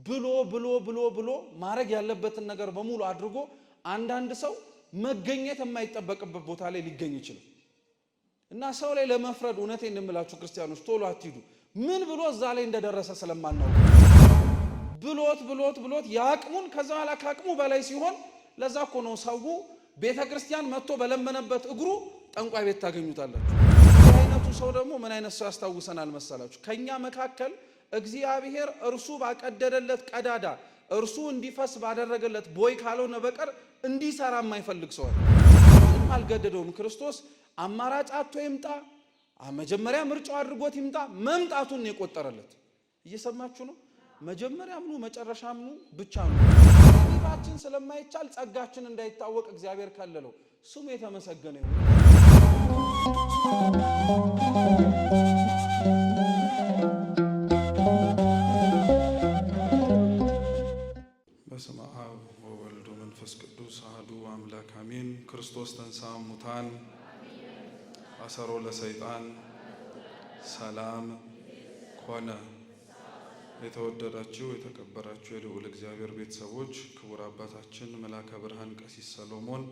ብሎ ማረግ ያለበትን ነገር በሙሉ አድርጎ አንዳንድ ሰው መገኘት የማይጠበቅበት ቦታ ላይ ሊገኝ ይችላል። እና ሰው ላይ ለመፍረድ እውነቴን እንምላችሁ ክርስቲያኖች ቶሎ አትሂዱ። ምን ብሎ እዛ ላይ እንደደረሰ ስለማናውቅ ብሎት ያቅሙን ከዛ በኋላ ካቅሙ በላይ ሲሆን ለዛ እኮ ነው ሰው ቤተክርስቲያን መጥቶ በለመነበት እግሩ ጠንቋይ ቤት ታገኙታላችሁ። አይነቱ ሰው ደግሞ ምን አይነት ሰው ያስታውሰናል መሰላችሁ? ከኛ መካከል እግዚአብሔር እርሱ ባቀደደለት ቀዳዳ እርሱ እንዲፈስ ባደረገለት ቦይ ካልሆነ በቀር እንዲሰራ የማይፈልግ ሰው ምንም አልገደደውም። ክርስቶስ አማራጭ አጥቶ ይምጣ፣ መጀመሪያ ምርጫው አድርጎት ይምጣ፣ መምጣቱን የቆጠረለት። እየሰማችሁ ነው? መጀመሪያም ነው መጨረሻም ነው ብቻ ነው። ጸጋችን ስለማይቻል ጸጋችን እንዳይታወቅ እግዚአብሔር ከለለው። ስሙ የተመሰገነ ይሁን። በስመ አብ ወወልድ ወመንፈስ ቅዱስ አሐዱ አምላክ አሜን። ክርስቶስ ተንሥአ እሙታን አሰሮ ለሰይጣን ሰላም ኮነ። የተወደዳችሁ የተከበራችሁ የልዑል እግዚአብሔር ቤተሰቦች፣ ክቡር አባታችን መላከ ብርሃን ቀሲስ ሰሎሞን፣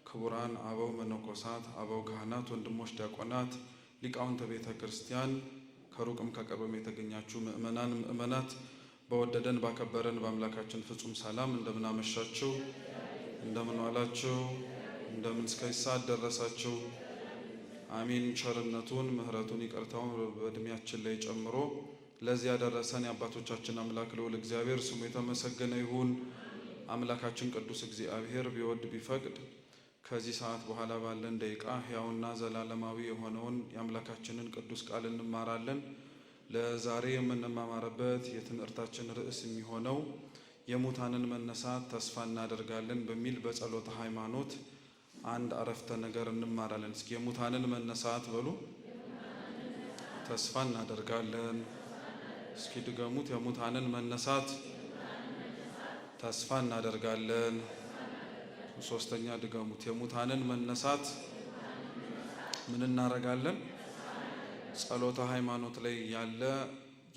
ክቡራን አበው መነኮሳት፣ አበው ካህናት፣ ወንድሞች ዲያቆናት፣ ሊቃውንተ ቤተ ክርስቲያን፣ ከሩቅም ከቅርብም የተገኛችሁ ምእመናት በወደደን ባከበረን በአምላካችን ፍጹም ሰላም እንደምን አመሻችሁ፣ እንደምን ዋላችሁ፣ እንደምን እስከ ሰዓት ደረሳችሁ። አሜን። ቸርነቱን ምሕረቱን ይቅርታውን በእድሜያችን ላይ ጨምሮ ለዚህ ያደረሰን የአባቶቻችን አምላክ ልዑል እግዚአብሔር ስሙ የተመሰገነ ይሁን። አምላካችን ቅዱስ እግዚአብሔር ቢወድ ቢፈቅድ ከዚህ ሰዓት በኋላ ባለን ደቂቃ ሕያውና ዘላለማዊ የሆነውን የአምላካችንን ቅዱስ ቃል እንማራለን። ለዛሬ የምንማማርበት የትምህርታችን ርዕስ የሚሆነው የሙታንን መነሳት ተስፋ እናደርጋለን በሚል በጸሎተ ሃይማኖት አንድ አረፍተ ነገር እንማራለን። እስኪ የሙታንን መነሳት በሉ። ተስፋ እናደርጋለን። እስኪ ድገሙት። የሙታንን መነሳት ተስፋ እናደርጋለን። ሶስተኛ ድገሙት። የሙታንን መነሳት ምን እናደርጋለን? ጸሎተ ሃይማኖት ላይ ያለ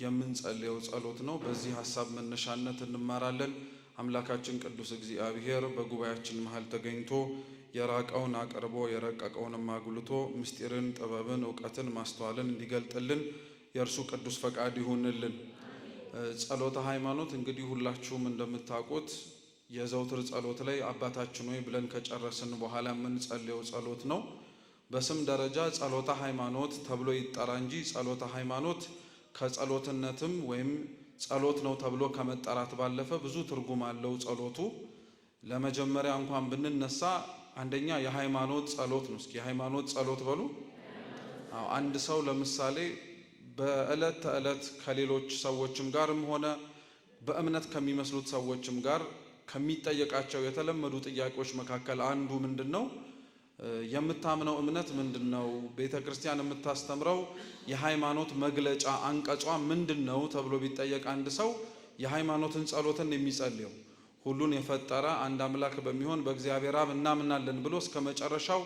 የምንጸልየው ጸሎት ነው። በዚህ ሐሳብ መነሻነት እንማራለን። አምላካችን ቅዱስ እግዚአብሔር በጉባኤያችን መሃል ተገኝቶ የራቀውን አቅርቦ የረቀቀውንም አጉልቶ ምስጢርን፣ ጥበብን፣ ዕውቀትን፣ ማስተዋልን እንዲገልጥልን የእርሱ ቅዱስ ፈቃድ ይሁንልን። ጸሎተ ሃይማኖት እንግዲህ ሁላችሁም እንደምታውቁት የዘውትር ጸሎት ላይ አባታችን ሆይ ብለን ከጨረስን በኋላ የምንጸልየው ጸሎት ነው። በስም ደረጃ ጸሎተ ሃይማኖት ተብሎ ይጠራ እንጂ ጸሎተ ሃይማኖት ከጸሎትነትም ወይም ጸሎት ነው ተብሎ ከመጠራት ባለፈ ብዙ ትርጉም አለው ጸሎቱ። ለመጀመሪያ እንኳን ብንነሳ አንደኛ የሃይማኖት ጸሎት ነው። እስኪ የሃይማኖት ጸሎት በሉ። አንድ ሰው ለምሳሌ በዕለት ተዕለት ከሌሎች ሰዎችም ጋርም ሆነ በእምነት ከሚመስሉት ሰዎችም ጋር ከሚጠየቃቸው የተለመዱ ጥያቄዎች መካከል አንዱ ምንድነው? የምታምነው እምነት ምንድነው? ቤተክርስቲያን የምታስተምረው የሃይማኖት መግለጫ አንቀጿ ምንድነው ተብሎ ቢጠየቅ አንድ ሰው የሃይማኖትን ጸሎትን የሚጸልየው ሁሉን የፈጠረ አንድ አምላክ በሚሆን በእግዚአብሔር አብ እናምናለን ብሎ እስከ መጨረሻው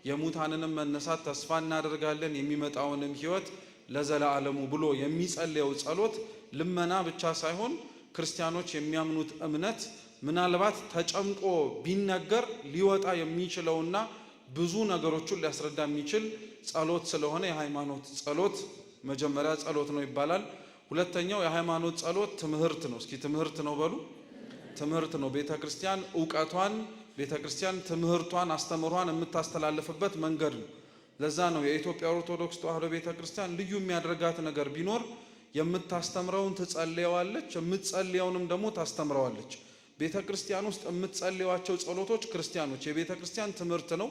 የሙታንንም መነሳት ተስፋ እናደርጋለን የሚመጣውንም ሕይወት ለዘላለሙ ብሎ የሚጸልየው ጸሎት ልመና ብቻ ሳይሆን ክርስቲያኖች የሚያምኑት እምነት ምናልባት ተጨምቆ ቢነገር ሊወጣ የሚችለውና ብዙ ነገሮችን ሊያስረዳ የሚችል ጸሎት ስለሆነ የሃይማኖት ጸሎት መጀመሪያ ጸሎት ነው ይባላል። ሁለተኛው የሃይማኖት ጸሎት ትምህርት ነው። እስኪ ትምህርት ነው በሉ። ትምህርት ነው። ቤተክርስቲያን ዕውቀቷን፣ ቤተክርስቲያን ትምህርቷን፣ አስተምሯን የምታስተላልፍበት መንገድ ነው። ለዛ ነው የኢትዮጵያ ኦርቶዶክስ ተዋሕዶ ቤተክርስቲያን ልዩ የሚያደርጋት ነገር ቢኖር የምታስተምረውን ትጸልየዋለች፣ የምትጸልየውንም ደግሞ ታስተምረዋለች። ቤተክርስቲያን ውስጥ የምትጸልዩዋቸው ጸሎቶች ክርስቲያኖች የቤተክርስቲያን ትምህርት ነው።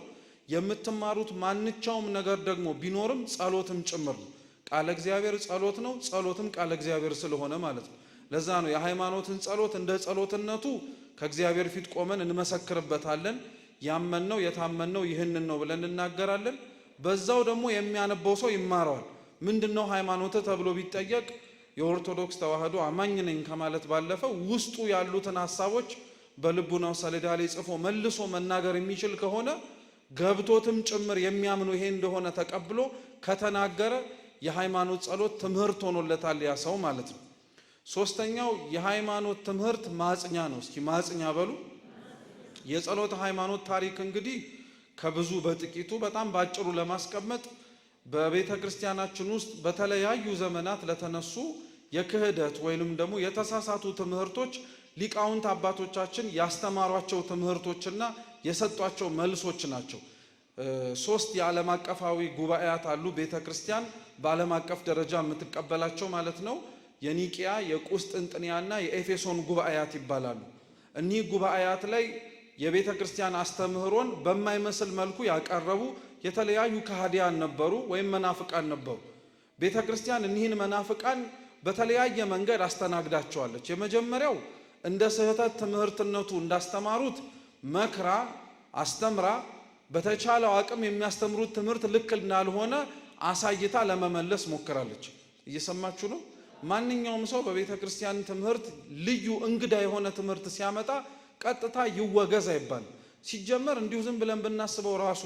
የምትማሩት ማንኛውም ነገር ደግሞ ቢኖርም ጸሎትም ጭምር ነው። ቃለ እግዚአብሔር ጸሎት ነው፣ ጸሎትም ቃለ እግዚአብሔር ስለሆነ ማለት ነው። ለዛ ነው የሃይማኖትን ጸሎት እንደ ጸሎትነቱ ከእግዚአብሔር ፊት ቆመን እንመሰክርበታለን። ያመንነው የታመንነው ይህንን ነው ብለን እናገራለን። በዛው ደግሞ የሚያነበው ሰው ይማረዋል። ምንድነው ሃይማኖት ተብሎ ቢጠየቅ የኦርቶዶክስ ተዋሕዶ አማኝ ነኝ ከማለት ባለፈ ውስጡ ያሉትን ሐሳቦች በልቡናው ሰሌዳ ላይ ጽፎ መልሶ መናገር የሚችል ከሆነ ገብቶትም ጭምር የሚያምኑ ይሄ እንደሆነ ተቀብሎ ከተናገረ የሃይማኖት ጸሎት ትምህርት ሆኖለታል ያ ሰው ማለት ነው። ሶስተኛው የሃይማኖት ትምህርት ማጽኛ ነው። እስኪ ማጽኛ በሉ። የጸሎተ ሃይማኖት ታሪክ እንግዲህ ከብዙ በጥቂቱ በጣም ባጭሩ ለማስቀመጥ በቤተ ክርስቲያናችን ውስጥ በተለያዩ ዘመናት ለተነሱ የክህደት ወይንም ደግሞ የተሳሳቱ ትምህርቶች ሊቃውንት አባቶቻችን ያስተማሯቸው ትምህርቶችና የሰጧቸው መልሶች ናቸው። 3 የዓለም አቀፋዊ ጉባኤያት አሉ። ቤተ ክርስቲያን በዓለም አቀፍ ደረጃ የምትቀበላቸው ማለት ነው። የኒቂያ፣ የቁስጥንጥንያና የኤፌሶን ጉባኤያት ይባላሉ። እኒህ ጉባኤያት ላይ የቤተ ክርስቲያን አስተምህሮን በማይመስል መልኩ ያቀረቡ የተለያዩ ከሃዲያን ነበሩ ወይም መናፍቃን ነበሩ። ቤተ ክርስቲያን እኒህን መናፍቃን በተለያየ መንገድ አስተናግዳቸዋለች። የመጀመሪያው እንደ ስህተት ትምህርትነቱ እንዳስተማሩት መክራ አስተምራ በተቻለው አቅም የሚያስተምሩት ትምህርት ልክ እንዳልሆነ አሳይታ ለመመለስ ሞክራለች። እየሰማችሁ ነው? ማንኛውም ሰው በቤተ ክርስቲያን ትምህርት ልዩ እንግዳ የሆነ ትምህርት ሲያመጣ ቀጥታ ይወገዝ አይባልም። ሲጀመር እንዲሁ ዝም ብለን ብናስበው ራሱ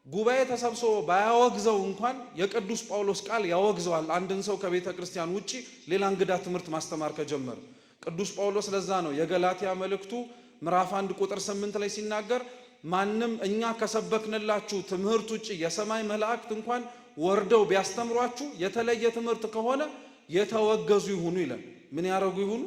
ጉባኤ ተሰብስቦ ባያወግዘው እንኳን የቅዱስ ጳውሎስ ቃል ያወግዘዋል። አንድን ሰው ከቤተ ክርስቲያን ውጪ ሌላ እንግዳ ትምህርት ማስተማር ከጀመረ ቅዱስ ጳውሎስ ለዛ ነው የገላትያ መልእክቱ ምዕራፍ 1 ቁጥር 8 ላይ ሲናገር ማንም እኛ ከሰበክንላችሁ ትምህርት ውጪ የሰማይ መላእክት እንኳን ወርደው ቢያስተምሯችሁ የተለየ ትምህርት ከሆነ የተወገዙ ይሁኑ ይላል። ምን ያረጉ ይሁኑ?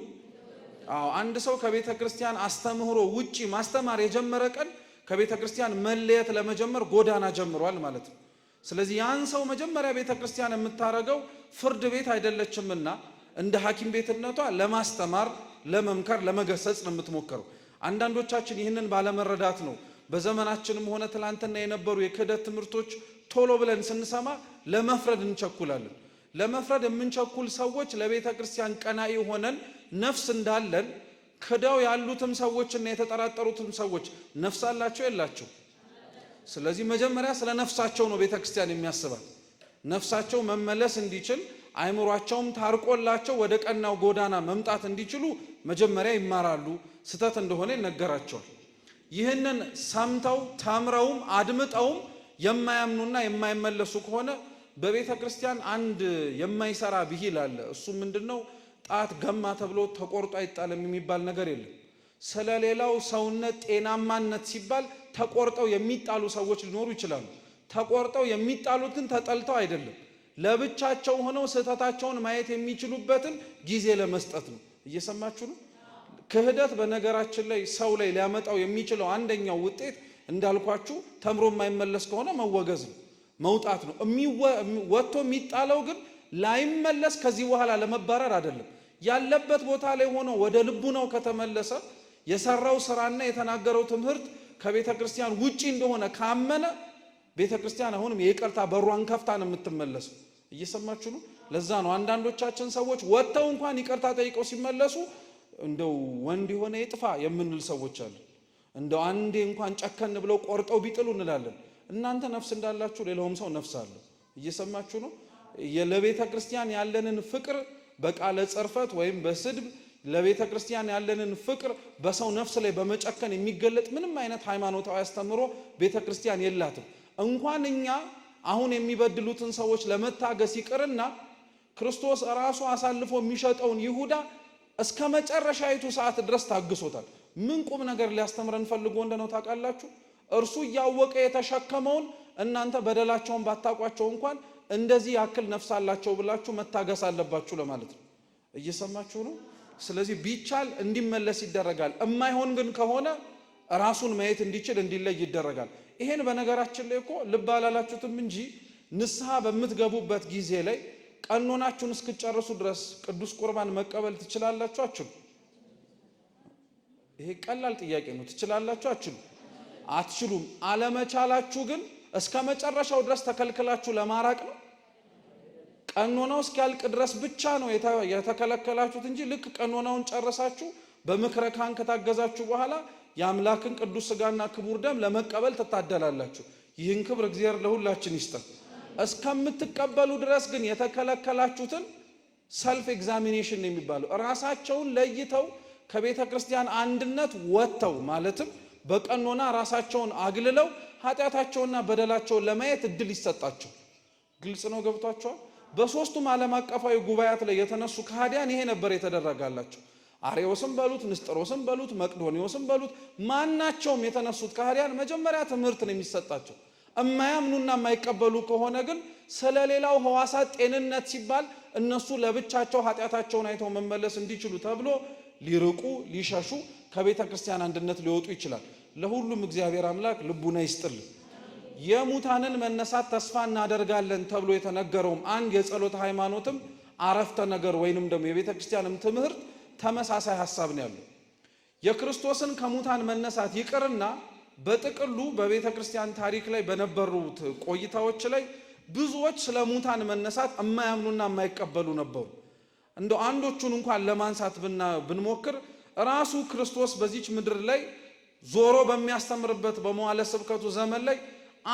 አንድ ሰው ከቤተ ክርስቲያን አስተምህሮ ውጪ ማስተማር የጀመረ ቀን ከቤተ ክርስቲያን መለየት ለመጀመር ጎዳና ጀምሯል ማለት ነው። ስለዚህ ያን ሰው መጀመሪያ ቤተ ክርስቲያን የምታረገው ፍርድ ቤት አይደለችምና እንደ ሐኪም ቤትነቷ ለማስተማር፣ ለመምከር፣ ለመገሰጽ ነው የምትሞክረው። አንዳንዶቻችን ይህንን ባለመረዳት ነው በዘመናችንም ሆነ ትላንትና የነበሩ የክህደት ትምህርቶች ቶሎ ብለን ስንሰማ ለመፍረድ እንቸኩላለን። ለመፍረድ የምንቸኩል ሰዎች ለቤተ ክርስቲያን ቀናኢ ሆነን ነፍስ እንዳለን ክደው ያሉትም ሰዎችና የተጠራጠሩትም ሰዎች ነፍስ አላቸው የላቸው? ስለዚህ መጀመሪያ ስለ ነፍሳቸው ነው ቤተ ክርስቲያን የሚያስባት። ነፍሳቸው መመለስ እንዲችል አይምሯቸውም ታርቆላቸው ወደ ቀናው ጎዳና መምጣት እንዲችሉ መጀመሪያ ይማራሉ። ስተት እንደሆነ ይነገራቸዋል። ይህንን ሰምተው ተምረውም አድምጠውም የማያምኑና የማይመለሱ ከሆነ በቤተ ክርስቲያን አንድ የማይሰራ ብሂል አለ። እሱ ምንድነው? ጣት ገማ ተብሎ ተቆርጦ አይጣልም የሚባል ነገር የለም። ስለሌላው ሰውነት ጤናማነት ሲባል ተቆርጠው የሚጣሉ ሰዎች ሊኖሩ ይችላሉ። ተቆርጠው የሚጣሉት ግን ተጠልተው አይደለም፣ ለብቻቸው ሆነው ስህተታቸውን ማየት የሚችሉበትን ጊዜ ለመስጠት ነው። እየሰማችሁ ነው? ክህደት በነገራችን ላይ ሰው ላይ ሊያመጣው የሚችለው አንደኛው ውጤት እንዳልኳችሁ ተምሮ የማይመለስ ከሆነ መወገዝ ነው፣ መውጣት ነው። ወጥቶ የሚጣለው ግን ላይመለስ ከዚህ በኋላ ለመባረር አይደለም። ያለበት ቦታ ላይ ሆኖ ወደ ልቡ ነው ከተመለሰ የሰራው ስራና የተናገረው ትምህርት ከቤተ ክርስቲያን ውጪ እንደሆነ ካመነ ቤተ ክርስቲያን አሁንም የይቅርታ በሯን ከፍታ ነው የምትመለሰው። እየሰማችሁ ነው? ለዛ ነው አንዳንዶቻችን ሰዎች ወጥተው እንኳን ይቅርታ ጠይቀው ሲመለሱ እንደው ወንድ የሆነ ይጥፋ የምንል ሰዎች አሉ። እንደው አንዴ እንኳን ጨከን ብለው ቆርጠው ቢጥሉ እንላለን። እናንተ ነፍስ እንዳላችሁ ሌላውም ሰው ነፍስ አለው። እየሰማችሁ ነው? ለቤተ ክርስቲያን ያለንን ፍቅር በቃለ ጽርፈት ወይም በስድብ ለቤተ ክርስቲያን ያለንን ፍቅር በሰው ነፍስ ላይ በመጨከን የሚገለጥ ምንም አይነት ሃይማኖታዊ አስተምሮ ቤተ ክርስቲያን የላትም። እንኳን እኛ አሁን የሚበድሉትን ሰዎች ለመታገስ ይቅርና ክርስቶስ ራሱ አሳልፎ የሚሸጠውን ይሁዳ እስከ መጨረሻይቱ ሰዓት ድረስ ታግሶታል። ምን ቁም ነገር ሊያስተምረን ፈልጎ እንደነው ታውቃላችሁ? እርሱ እያወቀ የተሸከመውን እናንተ በደላቸውን ባታቋቸው እንኳን እንደዚህ ያክል ነፍስ አላቸው ብላችሁ መታገስ አለባችሁ ለማለት ነው። እየሰማችሁ ነው? ስለዚህ ቢቻል እንዲመለስ ይደረጋል። እማይሆን ግን ከሆነ ራሱን ማየት እንዲችል እንዲለይ ይደረጋል። ይሄን በነገራችን ላይ እኮ ልብ አላላችሁትም እንጂ ንስሐ በምትገቡበት ጊዜ ላይ ቀኖናችሁን እስክጨርሱ ድረስ ቅዱስ ቁርባን መቀበል ትችላላችሁ አትችሉ? ይሄ ቀላል ጥያቄ ነው። ትችላላችሁ አትችሉ? አትችሉም። አለመቻላችሁ ግን እስከ መጨረሻው ድረስ ተከልክላችሁ ለማራቅ ነው። ቀኖናው እስኪያልቅ ድረስ ብቻ ነው የተከለከላችሁት እንጂ ልክ ቀኖናውን ጨርሳችሁ በምክረ ካህን ከታገዛችሁ በኋላ የአምላክን ቅዱስ ሥጋና ክቡር ደም ለመቀበል ትታደላላችሁ። ይህን ክብር እግዚአብሔር ለሁላችን ይስጠን። እስከምትቀበሉ ድረስ ግን የተከለከላችሁትን ሰልፍ ኤግዛሚኔሽን ነው የሚባለው። ራሳቸውን ለይተው ከቤተ ክርስቲያን አንድነት ወጥተው ማለትም በቀኖና ራሳቸውን አግልለው ኃጢአታቸውና በደላቸውን ለማየት እድል ይሰጣቸው። ግልጽ ነው? ገብቷቸዋል? በሶስቱም ዓለም አቀፋዊ ጉባኤያት ላይ የተነሱ ከሃዲያን ይሄ ነበር የተደረጋላቸው። አርዮስም በሉት ንስጥሮስም በሉት መቅዶኒዮስም በሉት ማናቸውም የተነሱት ከሃዲያን መጀመሪያ ትምህርት ነው የሚሰጣቸው። እማያምኑና የማይቀበሉ ከሆነ ግን ስለሌላው ሕዋሳት ጤንነት ሲባል እነሱ ለብቻቸው ኃጢአታቸውን አይተው መመለስ እንዲችሉ ተብሎ ሊርቁ ሊሸሹ ከቤተ ክርስቲያን አንድነት ሊወጡ ይችላል። ለሁሉም እግዚአብሔር አምላክ ልቡና ይስጥል። የሙታንን መነሳት ተስፋ እናደርጋለን ተብሎ የተነገረውም አንድ የጸሎት ሃይማኖትም አረፍተ ነገር ወይንም ደግሞ የቤተ ክርስቲያንም ትምህርት ተመሳሳይ ሐሳብ ነው ያለው። የክርስቶስን ከሙታን መነሳት ይቅርና በጥቅሉ በቤተ ክርስቲያን ታሪክ ላይ በነበሩት ቆይታዎች ላይ ብዙዎች ስለ ሙታን መነሳት የማያምኑና የማይቀበሉ ነበሩ። እንደው አንዶቹን እንኳን ለማንሳት ብንሞክር ራሱ ክርስቶስ በዚች ምድር ላይ ዞሮ በሚያስተምርበት በመዋዕለ ስብከቱ ዘመን ላይ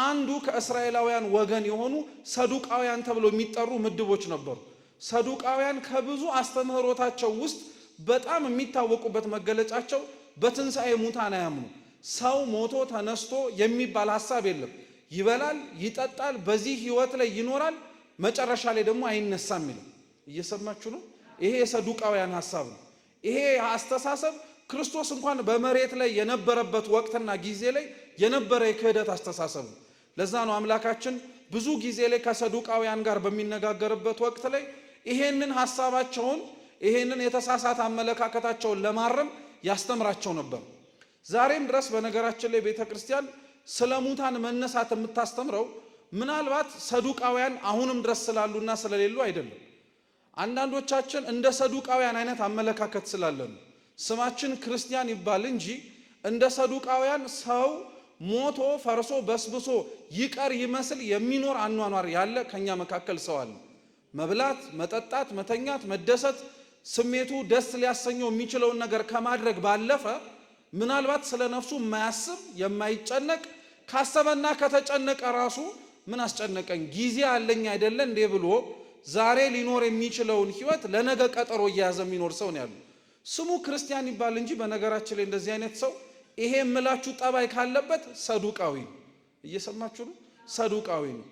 አንዱ ከእስራኤላውያን ወገን የሆኑ ሰዱቃውያን ተብሎ የሚጠሩ ምድቦች ነበሩ። ሰዱቃውያን ከብዙ አስተምህሮታቸው ውስጥ በጣም የሚታወቁበት መገለጫቸው በትንሣኤ ሙታን አያምኑ። ሰው ሞቶ ተነስቶ የሚባል ሐሳብ የለም። ይበላል፣ ይጠጣል፣ በዚህ ህይወት ላይ ይኖራል፣ መጨረሻ ላይ ደግሞ አይነሳም ይላል። እየሰማችሁ ነው? ይሄ የሰዱቃውያን ሐሳብ ነው። ይሄ አስተሳሰብ ክርስቶስ እንኳን በመሬት ላይ የነበረበት ወቅትና ጊዜ ላይ የነበረ የክህደት አስተሳሰብ ነው። ለዛ ነው አምላካችን ብዙ ጊዜ ላይ ከሰዱቃውያን ጋር በሚነጋገርበት ወቅት ላይ ይሄንን ሐሳባቸውን ይሄንን የተሳሳተ አመለካከታቸውን ለማረም ያስተምራቸው ነበር። ዛሬም ድረስ በነገራችን ላይ ቤተክርስቲያን ስለ ሙታን መነሳት የምታስተምረው ምናልባት ሰዱቃውያን አሁንም ድረስ ስላሉና ስለሌሉ አይደለም። አንዳንዶቻችን እንደ ሰዱቃውያን አይነት አመለካከት ስላለን ስማችን ክርስቲያን ይባል እንጂ እንደ ሰዱቃውያን ሰው ሞቶ ፈርሶ በስብሶ ይቀር ይመስል የሚኖር አኗኗር ያለ ከኛ መካከል ሰው አለ። መብላት፣ መጠጣት፣ መተኛት፣ መደሰት ስሜቱ ደስ ሊያሰኘው የሚችለውን ነገር ከማድረግ ባለፈ ምናልባት ስለ ነፍሱ የማያስብ የማይጨነቅ ካሰበና ከተጨነቀ ራሱ ምን አስጨነቀኝ ጊዜ አለኝ አይደለ እንዴ ብሎ ዛሬ ሊኖር የሚችለውን ህይወት ለነገ ቀጠሮ እያያዘ የሚኖር ሰው ነው ያለው። ስሙ ክርስቲያን ይባል እንጂ በነገራችን ላይ እንደዚህ አይነት ሰው ይሄ የምላችሁ ጠባይ ካለበት ሰዱቃዊ ነው። እየሰማችሁ ነው? ሰዱቃዊ ነው።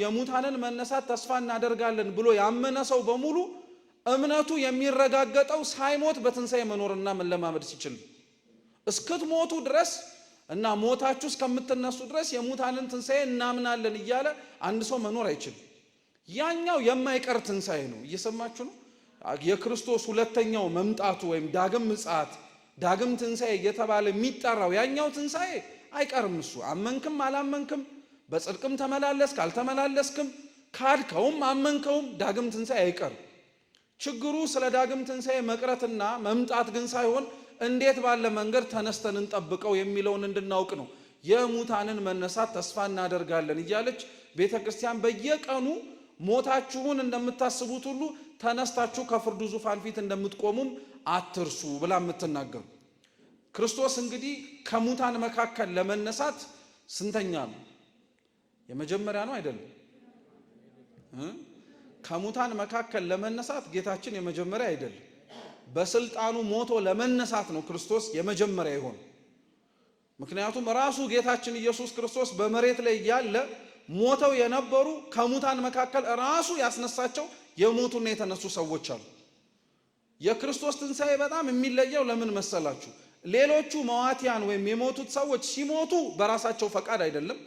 የሙታንን መነሳት ተስፋ እናደርጋለን ብሎ ያመነ ሰው በሙሉ እምነቱ የሚረጋገጠው ሳይሞት በትንሣኤ መኖርና መለማመድ ሲችል እስክትሞቱ ድረስ እና ሞታችሁ እስከምትነሱ ድረስ የሙታንን ትንሣኤ እናምናለን እያለ አንድ ሰው መኖር አይችልም። ያኛው የማይቀር ትንሣኤ ነው። እየሰማችሁ ነው? የክርስቶስ ሁለተኛው መምጣቱ ወይም ዳግም ምጽአት ዳግም ትንሣኤ እየተባለ የሚጠራው ያኛው ትንሣኤ አይቀርም። እሱ አመንክም አላመንክም፣ በጽድቅም ተመላለስክ አልተመላለስክም፣ ካድከውም አመንከውም ዳግም ትንሣኤ አይቀርም። ችግሩ ስለ ዳግም ትንሣኤ መቅረትና መምጣት ግን ሳይሆን እንዴት ባለ መንገድ ተነስተን እንጠብቀው የሚለውን እንድናውቅ ነው። የሙታንን መነሳት ተስፋ እናደርጋለን እያለች ቤተክርስቲያን በየቀኑ ሞታችሁን እንደምታስቡት ሁሉ ተነስታችሁ ከፍርዱ ዙፋን ፊት እንደምትቆሙም አትርሱ ብላ የምትናገሩ። ክርስቶስ እንግዲህ ከሙታን መካከል ለመነሳት ስንተኛ ነው? የመጀመሪያ ነው አይደለም? ከሙታን መካከል ለመነሳት ጌታችን የመጀመሪያ አይደለም። በስልጣኑ ሞቶ ለመነሳት ነው ክርስቶስ የመጀመሪያ ይሆን። ምክንያቱም ራሱ ጌታችን ኢየሱስ ክርስቶስ በመሬት ላይ ያለ ሞተው የነበሩ ከሙታን መካከል ራሱ ያስነሳቸው የሞቱና የተነሱ ሰዎች አሉ። የክርስቶስ ትንሣኤ በጣም የሚለየው ለምን መሰላችሁ? ሌሎቹ መዋቲያን ወይም የሞቱት ሰዎች ሲሞቱ በራሳቸው ፈቃድ አይደለም፣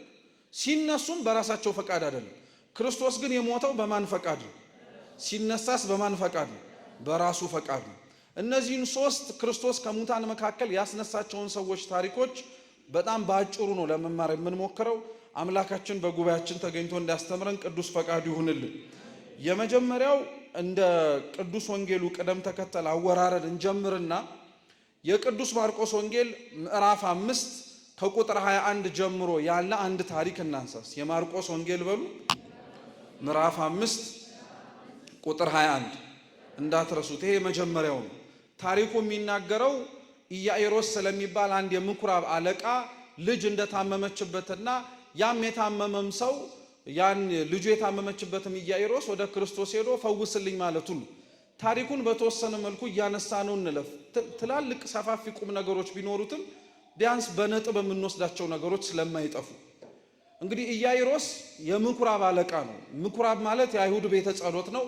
ሲነሱም በራሳቸው ፈቃድ አይደለም። ክርስቶስ ግን የሞተው በማን ፈቃድ ነው? ሲነሳስ በማን ፈቃድ ነው? በራሱ ፈቃድ ነው። እነዚህን ሶስት ክርስቶስ ከሙታን መካከል ያስነሳቸውን ሰዎች ታሪኮች በጣም በአጭሩ ነው ለመማር የምንሞክረው። አምላካችን በጉባኤያችን ተገኝቶ እንዲያስተምረን ቅዱስ ፈቃዱ ይሁንልን። የመጀመሪያው እንደ ቅዱስ ወንጌሉ ቅደም ተከተል አወራረድ እንጀምርና የቅዱስ ማርቆስ ወንጌል ምዕራፍ 5 ከቁጥር 21 ጀምሮ ያለ አንድ ታሪክ እናንሳስ። የማርቆስ ወንጌል በሉ ምዕራፍ 5 ቁጥር 21 እንዳትረሱት። ይሄ መጀመሪያው ነው። ታሪኩ የሚናገረው ኢያኢሮስ ስለሚባል አንድ የምኩራብ አለቃ ልጅ እንደታመመችበትና ያም የታመመም ሰው ያን ልጁ የታመመችበትም ኢያኢሮስ ወደ ክርስቶስ ሄዶ ፈውስልኝ ማለቱ ነው። ታሪኩን በተወሰነ መልኩ እያነሳ ነው እንለፍ። ትላልቅ ሰፋፊ ቁም ነገሮች ቢኖሩትም ቢያንስ በነጥብ የምንወስዳቸው ነገሮች ስለማይጠፉ እንግዲህ ኢያኢሮስ የምኩራብ አለቃ ነው። ምኩራብ ማለት የአይሁድ ቤተ ጸሎት ነው።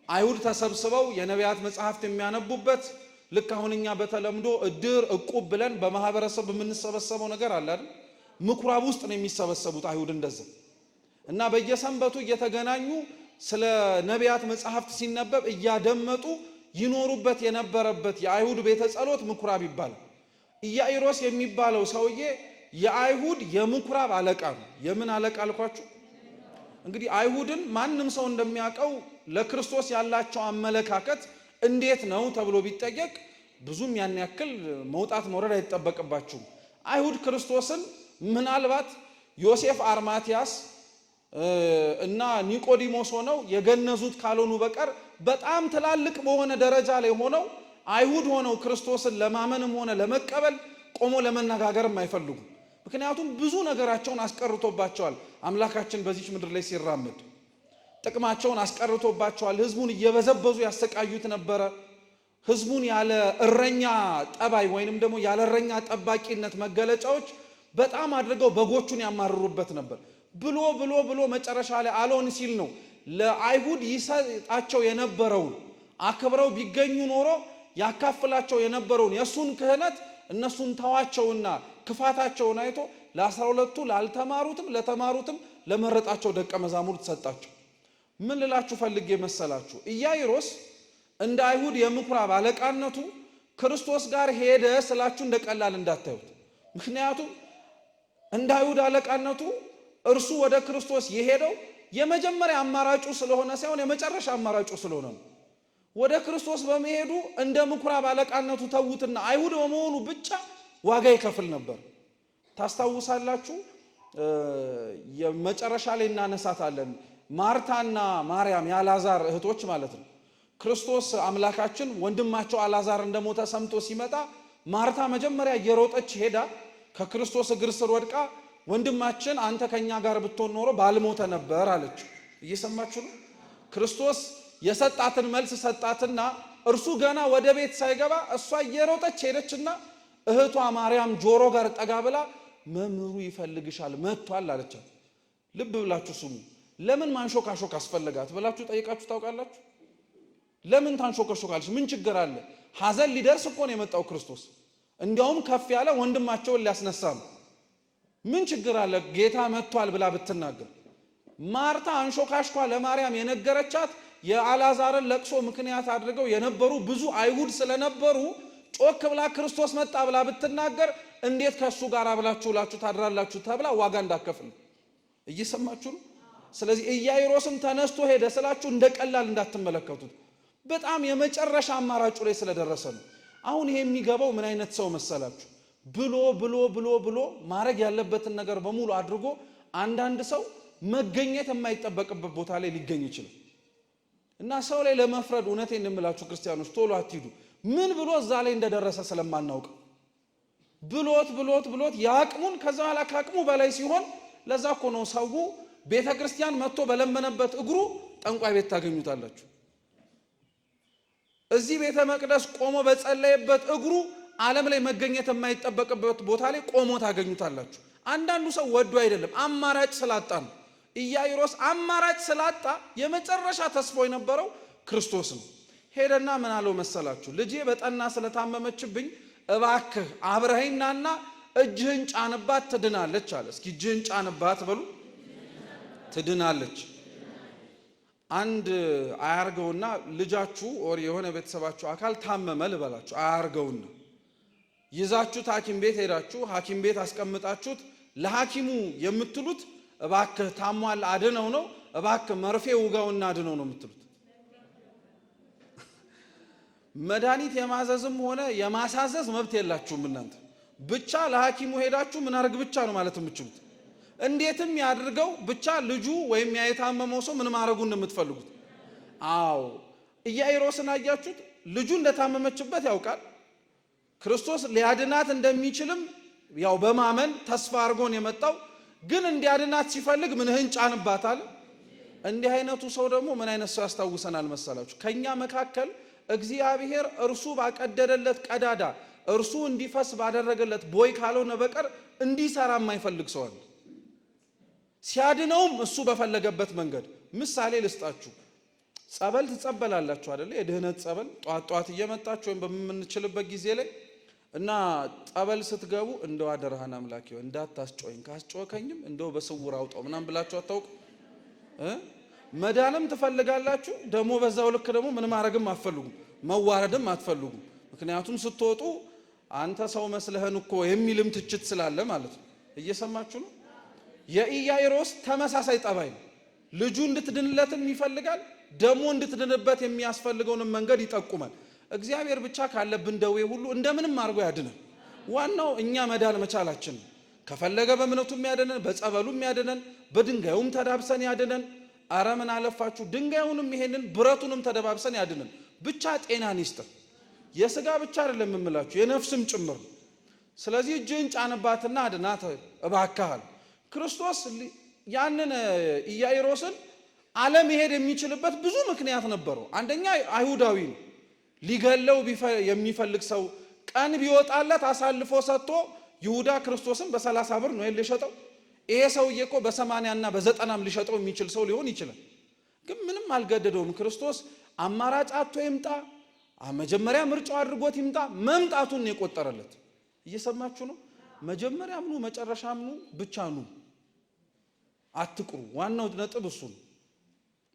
አይሁድ ተሰብስበው የነቢያት መጽሐፍት የሚያነቡበት ልክ አሁን እኛ በተለምዶ እድር እቁብ ብለን በማህበረሰብ የምንሰበሰበው ነገር አለ አይደል? ምኩራብ ውስጥ ነው የሚሰበሰቡት አይሁድ እንደዛ እና በየሰንበቱ እየተገናኙ ስለ ነቢያት መጽሐፍት ሲነበብ እያደመጡ ይኖሩበት የነበረበት የአይሁድ ቤተ ጸሎት ምኩራብ ይባላል። ኢያኢሮስ የሚባለው ሰውዬ የአይሁድ የምኩራብ አለቃ ነው። የምን አለቃ አልኳችሁ? እንግዲህ አይሁድን ማንም ሰው እንደሚያውቀው ለክርስቶስ ያላቸው አመለካከት እንዴት ነው ተብሎ ቢጠየቅ ብዙም ያን ያክል መውጣት መውረድ አይጠበቅባችሁም። አይሁድ ክርስቶስን ምናልባት ዮሴፍ አርማቲያስ እና ኒቆዲሞስ ሆነው የገነዙት ካልሆኑ በቀር በጣም ትላልቅ በሆነ ደረጃ ላይ ሆነው አይሁድ ሆነው ክርስቶስን ለማመንም ሆነ ለመቀበል ቆሞ ለመነጋገርም አይፈልጉም። ምክንያቱም ብዙ ነገራቸውን አስቀርቶባቸዋል። አምላካችን በዚች ምድር ላይ ሲራመድ ጥቅማቸውን አስቀርቶባቸዋል። ህዝቡን እየበዘበዙ ያሰቃዩት ነበረ። ህዝቡን ያለ እረኛ ጠባይ ወይንም ደግሞ ያለ እረኛ ጠባቂነት መገለጫዎች በጣም አድርገው በጎቹን ያማርሩበት ነበር። ብሎ መጨረሻ ላይ አልሆን ሲል ነው ለአይሁድ ይሰጣቸው የነበረውን አክብረው ቢገኙ ኖሮ ያካፍላቸው የነበረውን የሱን ክህነት እነሱን ተዋቸውና ክፋታቸውን አይቶ ለ12ቱ ላልተማሩትም ለተማሩትም ለመረጣቸው ደቀ መዛሙርት ሰጣቸው። ምን ልላችሁ ፈልጌ መሰላችሁ? ኢያኢሮስ እንደ አይሁድ የምኩራብ አለቃነቱ ክርስቶስ ጋር ሄደ ስላችሁ እንደቀላል እንዳታዩት። ምክንያቱም እንደ አይሁድ አለቃነቱ እርሱ ወደ ክርስቶስ የሄደው የመጀመሪያ አማራጩ ስለሆነ ሳይሆን የመጨረሻ አማራጩ ስለሆነ ነው። ወደ ክርስቶስ በመሄዱ እንደ ምኩራብ አለቃነቱ ተውትና አይሁድ በመሆኑ ብቻ ዋጋ ይከፍል ነበር። ታስታውሳላችሁ? የመጨረሻ ላይ እናነሳታለን። ማርታና ማርያም የአልዓዛር እህቶች ማለት ነው። ክርስቶስ አምላካችን ወንድማቸው አልዓዛር እንደሞተ ሰምቶ ሲመጣ ማርታ መጀመሪያ እየሮጠች ሄዳ ከክርስቶስ እግር ስር ወድቃ ወንድማችን አንተ ከኛ ጋር ብትሆን ኖሮ ባልሞተ ነበር አለች። እየሰማችሁ ነው? ክርስቶስ የሰጣትን መልስ ሰጣትና እርሱ ገና ወደ ቤት ሳይገባ እሷ እየሮጠች ሄደችና እህቷ ማርያም ጆሮ ጋር ጠጋ ብላ መምህሩ ይፈልግሻል መጥቷል አለቻት። ልብ ብላችሁ ስሙ። ለምን ማንሾካሾክ አስፈልጋት ብላችሁ ጠይቃችሁ ታውቃላችሁ? ለምን ታንሾካሾካለች? ምን ችግር አለ? ሐዘን ሊደርስ እኮ ነው የመጣው ክርስቶስ። እንዲያውም ከፍ ያለ ወንድማቸውን ሊያስነሳ ነው። ምን ችግር አለ ጌታ መጥቷል ብላ ብትናገር? ማርታ አንሾካሽኳ ለማርያም የነገረቻት የአልዓዛርን ለቅሶ ምክንያት አድርገው የነበሩ ብዙ አይሁድ ስለነበሩ ጮክ ብላ ክርስቶስ መጣ ብላ ብትናገር እንዴት ከሱ ጋር አብላችሁ ላችሁ ታድራላችሁ ተብላ ዋጋ እንዳከፍል። እየሰማችሁ ነው? ስለዚህ ኢያኢሮስም ተነስቶ ሄደ ስላችሁ እንደቀላል እንዳትመለከቱት። በጣም የመጨረሻ አማራጩ ላይ ስለደረሰ ነው። አሁን ይሄ የሚገባው ምን አይነት ሰው መሰላችሁ? ብሎ ማድረግ ያለበትን ነገር በሙሉ አድርጎ አንዳንድ ሰው መገኘት የማይጠበቅበት ቦታ ላይ ሊገኝ ይችላል። እና ሰው ላይ ለመፍረድ እውነቴን እንምላችሁ ክርስቲያኖች ቶሎ አትሂዱ። ምን ብሎ እዛ ላይ እንደደረሰ ስለማናውቅ ብሎት ያቅሙን ከዛ በኋላ ካቅሙ በላይ ሲሆን ለዛ እኮ ነው ሰው ቤተ ክርስቲያን መጥቶ በለመነበት እግሩ ጠንቋይ ቤት ታገኙታላችሁ። እዚህ ቤተ መቅደስ ቆሞ በጸለየበት እግሩ ዓለም ላይ መገኘት የማይጠበቅበት ቦታ ላይ ቆሞ ታገኙታላችሁ። አንዳንዱ ሰው ወዶ አይደለም አማራጭ ስላጣ ነው። ኢያኢሮስ አማራጭ ስላጣ የመጨረሻ ተስፋ የነበረው ክርስቶስ ነው። ሄደና ምን አለው መሰላችሁ? ልጄ በጠና ስለታመመችብኝ እባክህ አብረኸኝናና እጅህን ጫንባት ትድናለች አለ። እስኪ እጅህን ጫንባት በሉ። ትድናለች። አንድ አያርገውና ልጃችሁ ኦር የሆነ ቤተሰባችሁ አካል ታመመ ልበላችሁ፣ አያርገውና ይዛችሁት ሐኪም ቤት ሄዳችሁ ሐኪም ቤት አስቀምጣችሁት ለሐኪሙ የምትሉት እባክህ ታሟል አድነው ነው፣ እባክህ መርፌ ውጋውና አድነው ነው የምትሉት። መድኃኒት የማዘዝም ሆነ የማሳዘዝ መብት የላችሁም እናንተ። ብቻ ለሐኪሙ ሄዳችሁ ምን አርግ ብቻ ነው ማለት የምትችሉት። እንዴትም ያድርገው ብቻ ልጁ ወይም የታመመው ሰው ምን ማድረጉ እንደምትፈልጉት። አዎ ኢያኢሮስን አያችሁት? ልጁ እንደታመመችበት ያውቃል። ክርስቶስ ሊያድናት እንደሚችልም ያው በማመን ተስፋ አድርጎን የመጣው ግን እንዲያድናት ሲፈልግ ምንህን ጫንባታል። እንዲህ አይነቱ ሰው ደግሞ ምን አይነት ሰው ያስታውሰናል መሰላችሁ? ከኛ መካከል እግዚአብሔር እርሱ ባቀደደለት ቀዳዳ እርሱ እንዲፈስ ባደረገለት ቦይ ካልሆነ በቀር እንዲሰራ የማይፈልግ ሰው አለ። ሲያድነውም እሱ በፈለገበት መንገድ። ምሳሌ ልስጣችሁ። ጸበል ትጸበላላችሁ አይደል? የድህነት ጸበል ጧት እየመጣችሁ ወይም በምንችልበት ጊዜ ላይ እና ጸበል ስትገቡ እንደው አደረሃን አምላኬ እንዳታስጮኝ ካስጮከኝም እንደው በስውር አውጣው ምናምን ብላችሁ አታውቁ? መዳንም ትፈልጋላችሁ ደግሞ በዛው ልክ ደግሞ ምን ማድረግም አትፈልጉም፣ መዋረድም አትፈልጉም። ምክንያቱም ስትወጡ አንተ ሰው መስለህን እኮ የሚልም ትችት ስላለ ማለት ነው። እየሰማችሁ ነው? የኢያኢሮስ ተመሳሳይ ጠባይ ነው። ልጁ እንድትድንለትም ይፈልጋል፣ ደግሞ እንድትድንበት የሚያስፈልገውን መንገድ ይጠቁማል። እግዚአብሔር ብቻ ካለብን ደዌ ሁሉ እንደምንም አድርጎ ያድነን። ዋናው እኛ መዳን መቻላችን ነው። ከፈለገ በእምነቱም ያድነን፣ በጸበሉም ያድነን፣ በድንጋዩም ተዳብሰን ያድነን። አረ ምን አለፋችሁ ድንጋዩንም ይሄንን ብረቱንም ተደባብሰን ያድነን። ብቻ ጤናን ይስጥ። የሥጋ ብቻ አይደለም የምላችሁ የነፍስም ጭምር። ስለዚህ እጅህን ጫንባትና አድናት እባክህ። ክርስቶስ ያንን ኢያኢሮስን ዓለም ይሄድ የሚችልበት ብዙ ምክንያት ነበረው። አንደኛ አይሁዳዊ ነው። ሊገለው የሚፈልግ ሰው ቀን ቢወጣለት አሳልፎ ሰጥቶ ይሁዳ ክርስቶስን በ30 ብር ነው የሸጠው። ይሄ ሰውዬ እኮ በ80 እና በ90 ሊሸጠው የሚችል ሰው ሊሆን ይችላል። ግን ምንም አልገደደውም። ክርስቶስ አማራጭ አጥቶ ይምጣ፣ መጀመሪያ ምርጫው አድርጎት ይምጣ፣ መምጣቱን የቆጠረለት። እየሰማችሁ ነው? መጀመሪያም ኑ መጨረሻም ኑ፣ ብቻ ኑ፣ አትቅሩ። ዋናው ነጥብ እሱ ነው።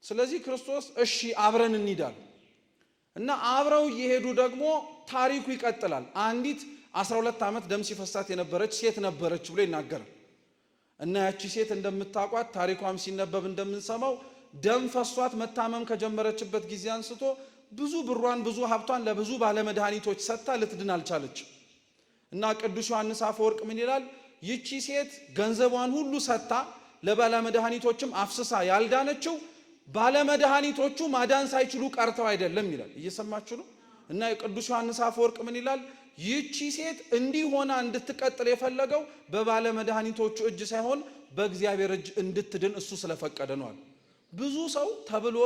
ስለዚህ ክርስቶስ እሺ አብረን እንሂዳለን እና አብረው እየሄዱ ደግሞ ታሪኩ ይቀጥላል። አንዲት 12 ዓመት ደም ሲፈሳት የነበረች ሴት ነበረች ብሎ ይናገራል። እና ያቺ ሴት እንደምታቋት ታሪኳም ሲነበብ እንደምንሰማው ደም ፈሷት መታመም ከጀመረችበት ጊዜ አንስቶ ብዙ ብሯን ብዙ ሀብቷን ለብዙ ባለመድኃኒቶች ሰጥታ ልትድን አልቻለች። እና ቅዱስ ዮሐንስ አፈወርቅ ምን ይላል? ይቺ ሴት ገንዘቧን ሁሉ ሰጥታ ለባለመድኃኒቶችም አፍስሳ ያልዳነችው ባለመድኃኒቶቹ ማዳን ሳይችሉ ቀርተው አይደለም ይላል። እየሰማችሁ ነው? እና የቅዱስ ዮሐንስ አፈወርቅ ምን ይላል? ይቺ ሴት እንዲህ ሆና እንድትቀጥል የፈለገው በባለመድኃኒቶቹ እጅ ሳይሆን በእግዚአብሔር እጅ እንድትድን እሱ ስለፈቀደ ነው አለ። ብዙ ሰው ተብሎ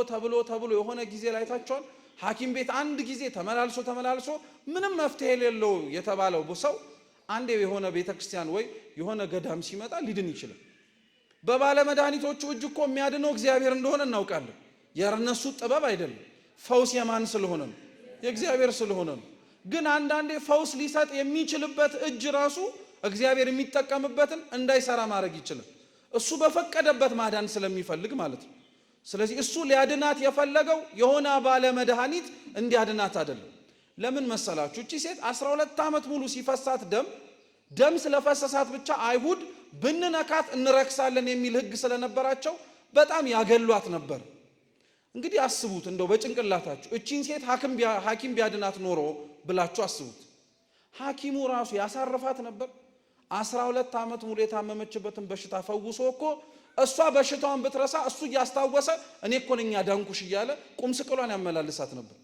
የሆነ ጊዜ ላይ ታቸዋል። ሐኪም ቤት አንድ ጊዜ ተመላልሶ ምንም መፍትሄ የሌለው የተባለው ሰው አንዴ የሆነ ቤተክርስቲያን ወይ የሆነ ገዳም ሲመጣ ሊድን ይችላል። በባለመድኃኒቶቹ እጅ እኮ የሚያድነው እግዚአብሔር እንደሆነ እናውቃለን። የእነሱ ጥበብ አይደለም። ፈውስ የማን ስለሆነ ነው? የእግዚአብሔር ስለሆነ ነው። ግን አንዳንዴ ፈውስ ሊሰጥ የሚችልበት እጅ ራሱ እግዚአብሔር የሚጠቀምበትን እንዳይሰራ ማድረግ ይችላል። እሱ በፈቀደበት ማዳን ስለሚፈልግ ማለት ነው። ስለዚህ እሱ ሊያድናት የፈለገው የሆነ ባለመድኃኒት እንዲያድናት አይደለም። ለምን መሰላችሁ? እቺ ሴት 12 ዓመት ሙሉ ሲፈሳት ደም ስለፈሰሳት ብቻ አይሁድ ብንነካት እንረክሳለን የሚል ሕግ ስለነበራቸው በጣም ያገሏት ነበር። እንግዲህ አስቡት እንደው በጭንቅላታችሁ እቺን ሴት ሐኪም ቢያድናት ኖሮ ብላችሁ አስቡት። ሐኪሙ ራሱ ያሳርፋት ነበር? 12 ዓመት ሙሉ የታመመችበትን በሽታ ፈውሶ እኮ እሷ በሽታዋን ብትረሳ እሱ እያስታወሰ እኔ እኮ ነኝ ያዳንኩሽ እያለ ቁም ስቅሏን ያመላልሳት ነበር።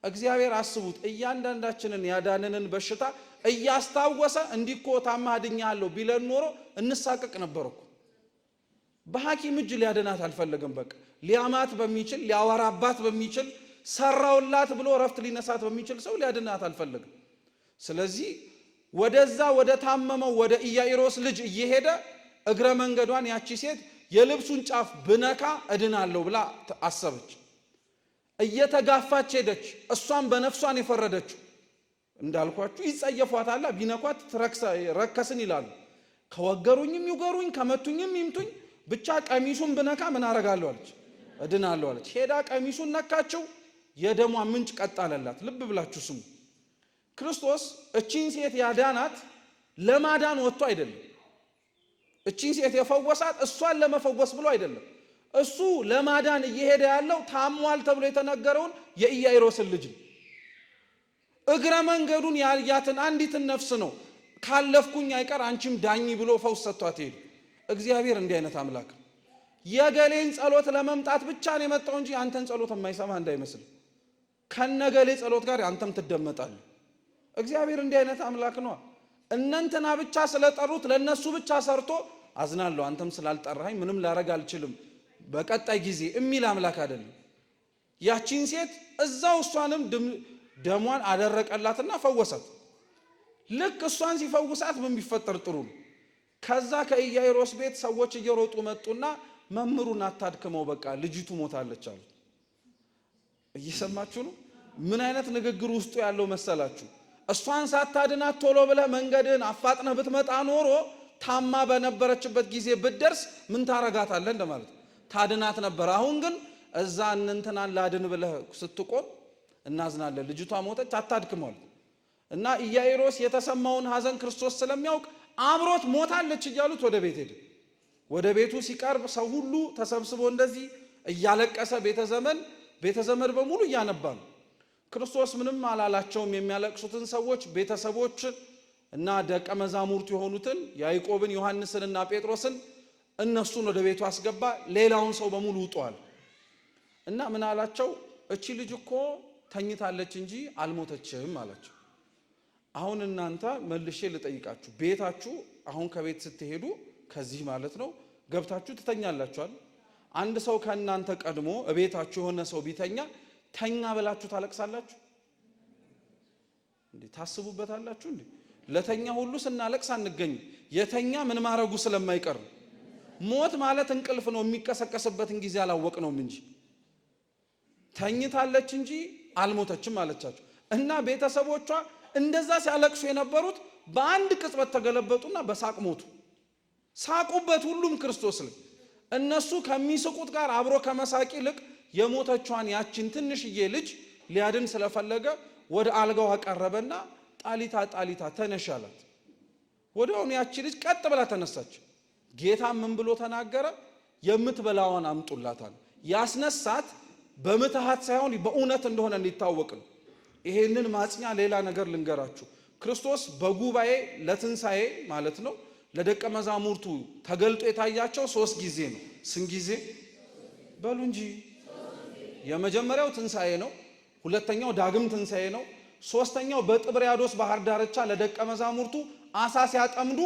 እግዚአብሔር አስቡት እያንዳንዳችንን ያዳነንን በሽታ እያስታወሰ እንዲህ እኮ ታማድኛለሁ ቢለን ኖሮ እንሳቀቅ ነበር እኮ። በሐኪም እጅ ሊያድናት አልፈለገም። በቃ ሊያማት በሚችል ሊያወራባት በሚችል ሰራውላት ብሎ ረፍት ሊነሳት በሚችል ሰው ሊያድናት አልፈለገም። ስለዚህ ወደዛ ወደ ታመመው ወደ ኢያኢሮስ ልጅ እየሄደ እግረ መንገዷን ያቺ ሴት የልብሱን ጫፍ ብነካ እድናለሁ ብላ አሰበች። እየተጋፋች ሄደች። እሷም በነፍሷን የፈረደችው እንዳልኳችሁ ይጸየፏታል። ቢነኳት ረከስን ይላሉ። ከወገሩኝም ይውገሩኝ ከመቱኝም ይምቱኝ ብቻ ቀሚሱን ብነካ ምን አረጋለሁ አለች፣ እድናለሁ አለች። ሄዳ ቀሚሱን ነካችው። የደሟ ምንጭ ቀጣለላት። ልብ ብላችሁ ስሙ። ክርስቶስ እቺን ሴት ያዳናት ለማዳን ወጥቶ አይደለም። እቺን ሴት የፈወሳት እሷን ለመፈወስ ብሎ አይደለም። እሱ ለማዳን እየሄደ ያለው ታሟል ተብሎ የተነገረውን የኢያኢሮስን ልጅ እግረ መንገዱን ያልያትን አንዲትን ነፍስ ነው። ካለፍኩኝ አይቀር አንቺም ዳኝ ብሎ ፈውስ ሰጥቷት ሄደ። እግዚአብሔር እንዲህ አይነት አምላክ የገሌን ጸሎት ለመምጣት ብቻ ነው የመጣው እንጂ አንተን ጸሎት የማይሰማ እንዳይመስል። ከነገሌ ጸሎት ጋር አንተም ትደመጣለህ። እግዚአብሔር እንዲህ አይነት አምላክ ነው። እነንተና ብቻ ስለጠሩት ለነሱ ብቻ ሰርቶ አዝናለሁ አንተም ስላልጠራኸኝ ምንም ላረግ አልችልም በቀጣይ ጊዜ የሚል አምላክ አይደለም። ያቺን ሴት እዛው እሷንም ደሟን አደረቀላትና ፈወሳት። ልክ እሷን ሲፈውሳት ምን ቢፈጠር ጥሩ ነው? ከዛ ከኢያኢሮስ ቤት ሰዎች እየሮጡ መጡና መምህሩን አታድክመው በቃ ልጅቱ ሞታለች አሉ። እየሰማችሁ ነው? ምን አይነት ንግግር ውስጡ ያለው መሰላችሁ? እሷን ሳታድናት ቶሎ ብለህ መንገድን አፋጥነህ ብትመጣ ኖሮ ታማ በነበረችበት ጊዜ ብትደርስ ምን ታረጋታለህ እንደማለት ታድናት ነበር። አሁን ግን እዛ እንንተናን ላድን ብለህ ስትቆም እናዝናለን፣ ልጅቷ ሞተች አታድክመው። እና ኢያኢሮስ የተሰማውን ሐዘን ክርስቶስ ስለሚያውቅ አብሮት ሞታለች እያሉት ወደ ቤት ሄደ። ወደ ቤቱ ሲቀርብ ሰው ሁሉ ተሰብስቦ እንደዚህ እያለቀሰ ቤተዘመድ በሙሉ እያነባ ነው። ክርስቶስ ምንም አላላቸውም። የሚያለቅሱትን ሰዎች ቤተሰቦች እና ደቀ መዛሙርት የሆኑትን ያዕቆብን ዮሐንስንና ጴጥሮስን እነሱን ወደ ቤቱ አስገባ። ሌላውን ሰው በሙሉ ውጧል። እና ምን አላቸው? እቺ ልጅ እኮ ተኝታለች እንጂ አልሞተችም አላቸው። አሁን እናንተ መልሼ ልጠይቃችሁ፣ ቤታችሁ አሁን ከቤት ስትሄዱ ከዚህ ማለት ነው ገብታችሁ ትተኛላችኋል። አንድ ሰው ከእናንተ ቀድሞ ቤታችሁ የሆነ ሰው ቢተኛ ተኛ ብላችሁ ታለቅሳላችሁ እንዴ? ታስቡበታላችሁ እንዴ? ለተኛ ሁሉ ስናለቅስ አንገኝ። የተኛ ምን ማረጉ ስለማይቀር ሞት ማለት እንቅልፍ ነው። የሚቀሰቀስበትን ጊዜ አላወቅነውም እንጂ ተኝታለች እንጂ አልሞተችም አለቻቸው። እና ቤተሰቦቿ እንደዛ ሲያለቅሱ የነበሩት በአንድ ቅጽበት ተገለበጡና በሳቅ ሞቱ። ሳቁበት ሁሉም ክርስቶስ ላይ። እነሱ ከሚስቁት ጋር አብሮ ከመሳቅ ይልቅ የሞተቿን ያችን ትንሽዬ ልጅ ሊያድን ስለፈለገ ወደ አልጋው አቀረበና ጣሊታ ጣሊታ ተነሽ አላት። ወዲያውኑ ያቺ ልጅ ቀጥ ብላ ተነሳች። ጌታ ምን ብሎ ተናገረ? የምትበላዋን አምጡላታል። ያስነሳት በምትሃት ሳይሆን በእውነት እንደሆነ እንዲታወቅ ነው። ይሄንን ማጽኛ ሌላ ነገር ልንገራችሁ። ክርስቶስ በጉባኤ ለትንሳኤ ማለት ነው ለደቀ መዛሙርቱ ተገልጦ የታያቸው 3 ጊዜ ነው። ስንት ጊዜ በሉ እንጂ? የመጀመሪያው ትንሳኤ ነው። ሁለተኛው ዳግም ትንሳኤ ነው። ሶስተኛው በጥብርያዶስ ባህር ዳርቻ ለደቀ መዛሙርቱ አሳ ሲያጠምዱ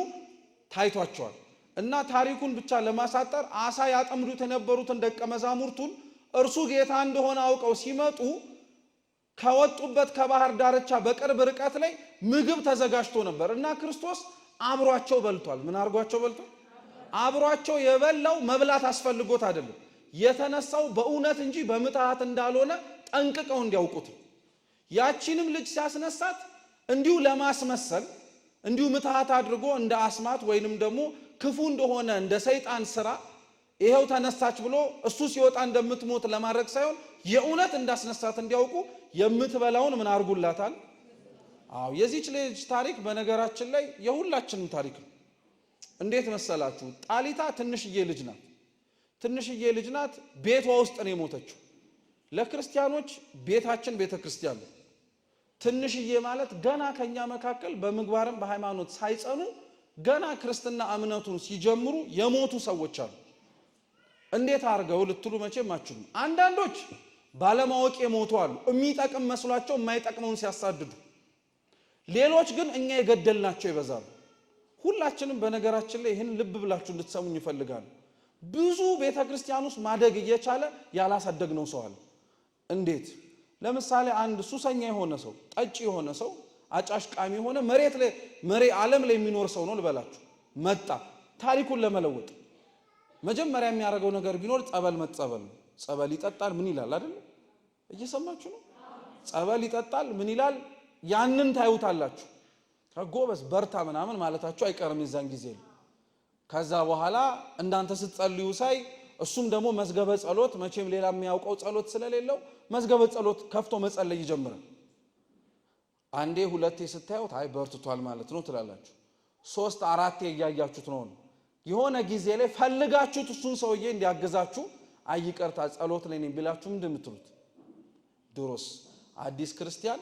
ታይቷቸዋል። እና ታሪኩን ብቻ ለማሳጠር አሳ ያጠምዱት የነበሩትን ደቀ መዛሙርቱን እርሱ ጌታ እንደሆነ አውቀው ሲመጡ ከወጡበት ከባህር ዳርቻ በቅርብ ርቀት ላይ ምግብ ተዘጋጅቶ ነበር እና ክርስቶስ አብሯቸው በልቷል። ምን አርጓቸው በልቷል? አብሯቸው የበላው መብላት አስፈልጎት አይደለም፣ የተነሳው በእውነት እንጂ በምትሃት እንዳልሆነ ጠንቅቀው እንዲያውቁት። ያቺንም ልጅ ሲያስነሳት እንዲሁ ለማስመሰል እንዲሁ ምትሃት አድርጎ እንደ አስማት ወይንም ደግሞ ክፉ እንደሆነ እንደ ሰይጣን ስራ ይሄው ተነሳች ብሎ እሱ ሲወጣ እንደምትሞት ለማድረግ ሳይሆን የእውነት እንዳስነሳት እንዲያውቁ የምትበላውን ምን አርጉላታል? አዎ የዚህች ልጅ ታሪክ በነገራችን ላይ የሁላችንም ታሪክ ነው። እንዴት መሰላችሁ? ጣሊታ ትንሽዬ ልጅ ናት። ትንሽዬ ልጅ ናት። ቤቷ ውስጥ ነው የሞተችው። ለክርስቲያኖች ቤታችን ቤተ ክርስቲያን ነው። ትንሽዬ ማለት ገና ከኛ መካከል በምግባርም በሃይማኖት ሳይጸኑ ገና ክርስትና እምነቱን ሲጀምሩ የሞቱ ሰዎች አሉ። እንዴት አርገው ልትሉ መቼም አትችሉም። አንዳንዶች ባለማወቅ የሞቱ አሉ፣ የሚጠቅም መስሏቸው የማይጠቅመውን ሲያሳድዱ። ሌሎች ግን እኛ የገደልናቸው ይበዛሉ። ሁላችንም በነገራችን ላይ ይህን ልብ ብላችሁ እንድትሰሙኝ ይፈልጋሉ። ብዙ ቤተ ክርስቲያን ውስጥ ማደግ እየቻለ ያላሳደግነው ሰው አለ። እንዴት? ለምሳሌ አንድ ሱሰኛ የሆነ ሰው፣ ጠጪ የሆነ ሰው፣ አጫሽ ቃሚ የሆነ ዓለም ላይ የሚኖር ሰው ነው ልበላችሁ። መጣ ታሪኩን ለመለወጥ መጀመሪያ የሚያደርገው ነገር ቢኖር ጸበል መጸበል ነው። ጸበል ይጠጣል። ምን ይላል አይደል? እየሰማችሁ ነው? ጸበል ይጠጣል። ምን ይላል? ያንን ታዩታላችሁ። ከጎበዝ በርታ ምናምን ማለታችሁ አይቀርም የዛን ጊዜ። ከዛ በኋላ እንዳንተ ስትጸልዩ ሳይ እሱም ደግሞ መዝገበ ጸሎት መቼም ሌላ የሚያውቀው ጸሎት ስለሌለው መዝገበ ጸሎት ከፍቶ መጸለይ ይጀምራል። አንዴ ሁለቴ ስታዩት አይ በርትቷል ማለት ነው ትላላችሁ። 3 4 እያያችሁት ነው። የሆነ ጊዜ ላይ ፈልጋችሁት እሱን ሰውዬ እንዲያግዛችሁ አይቀርታ ጸሎት ላይ ነኝ ብላችሁ ምንድን የምትሉት? ድሮስ አዲስ ክርስቲያን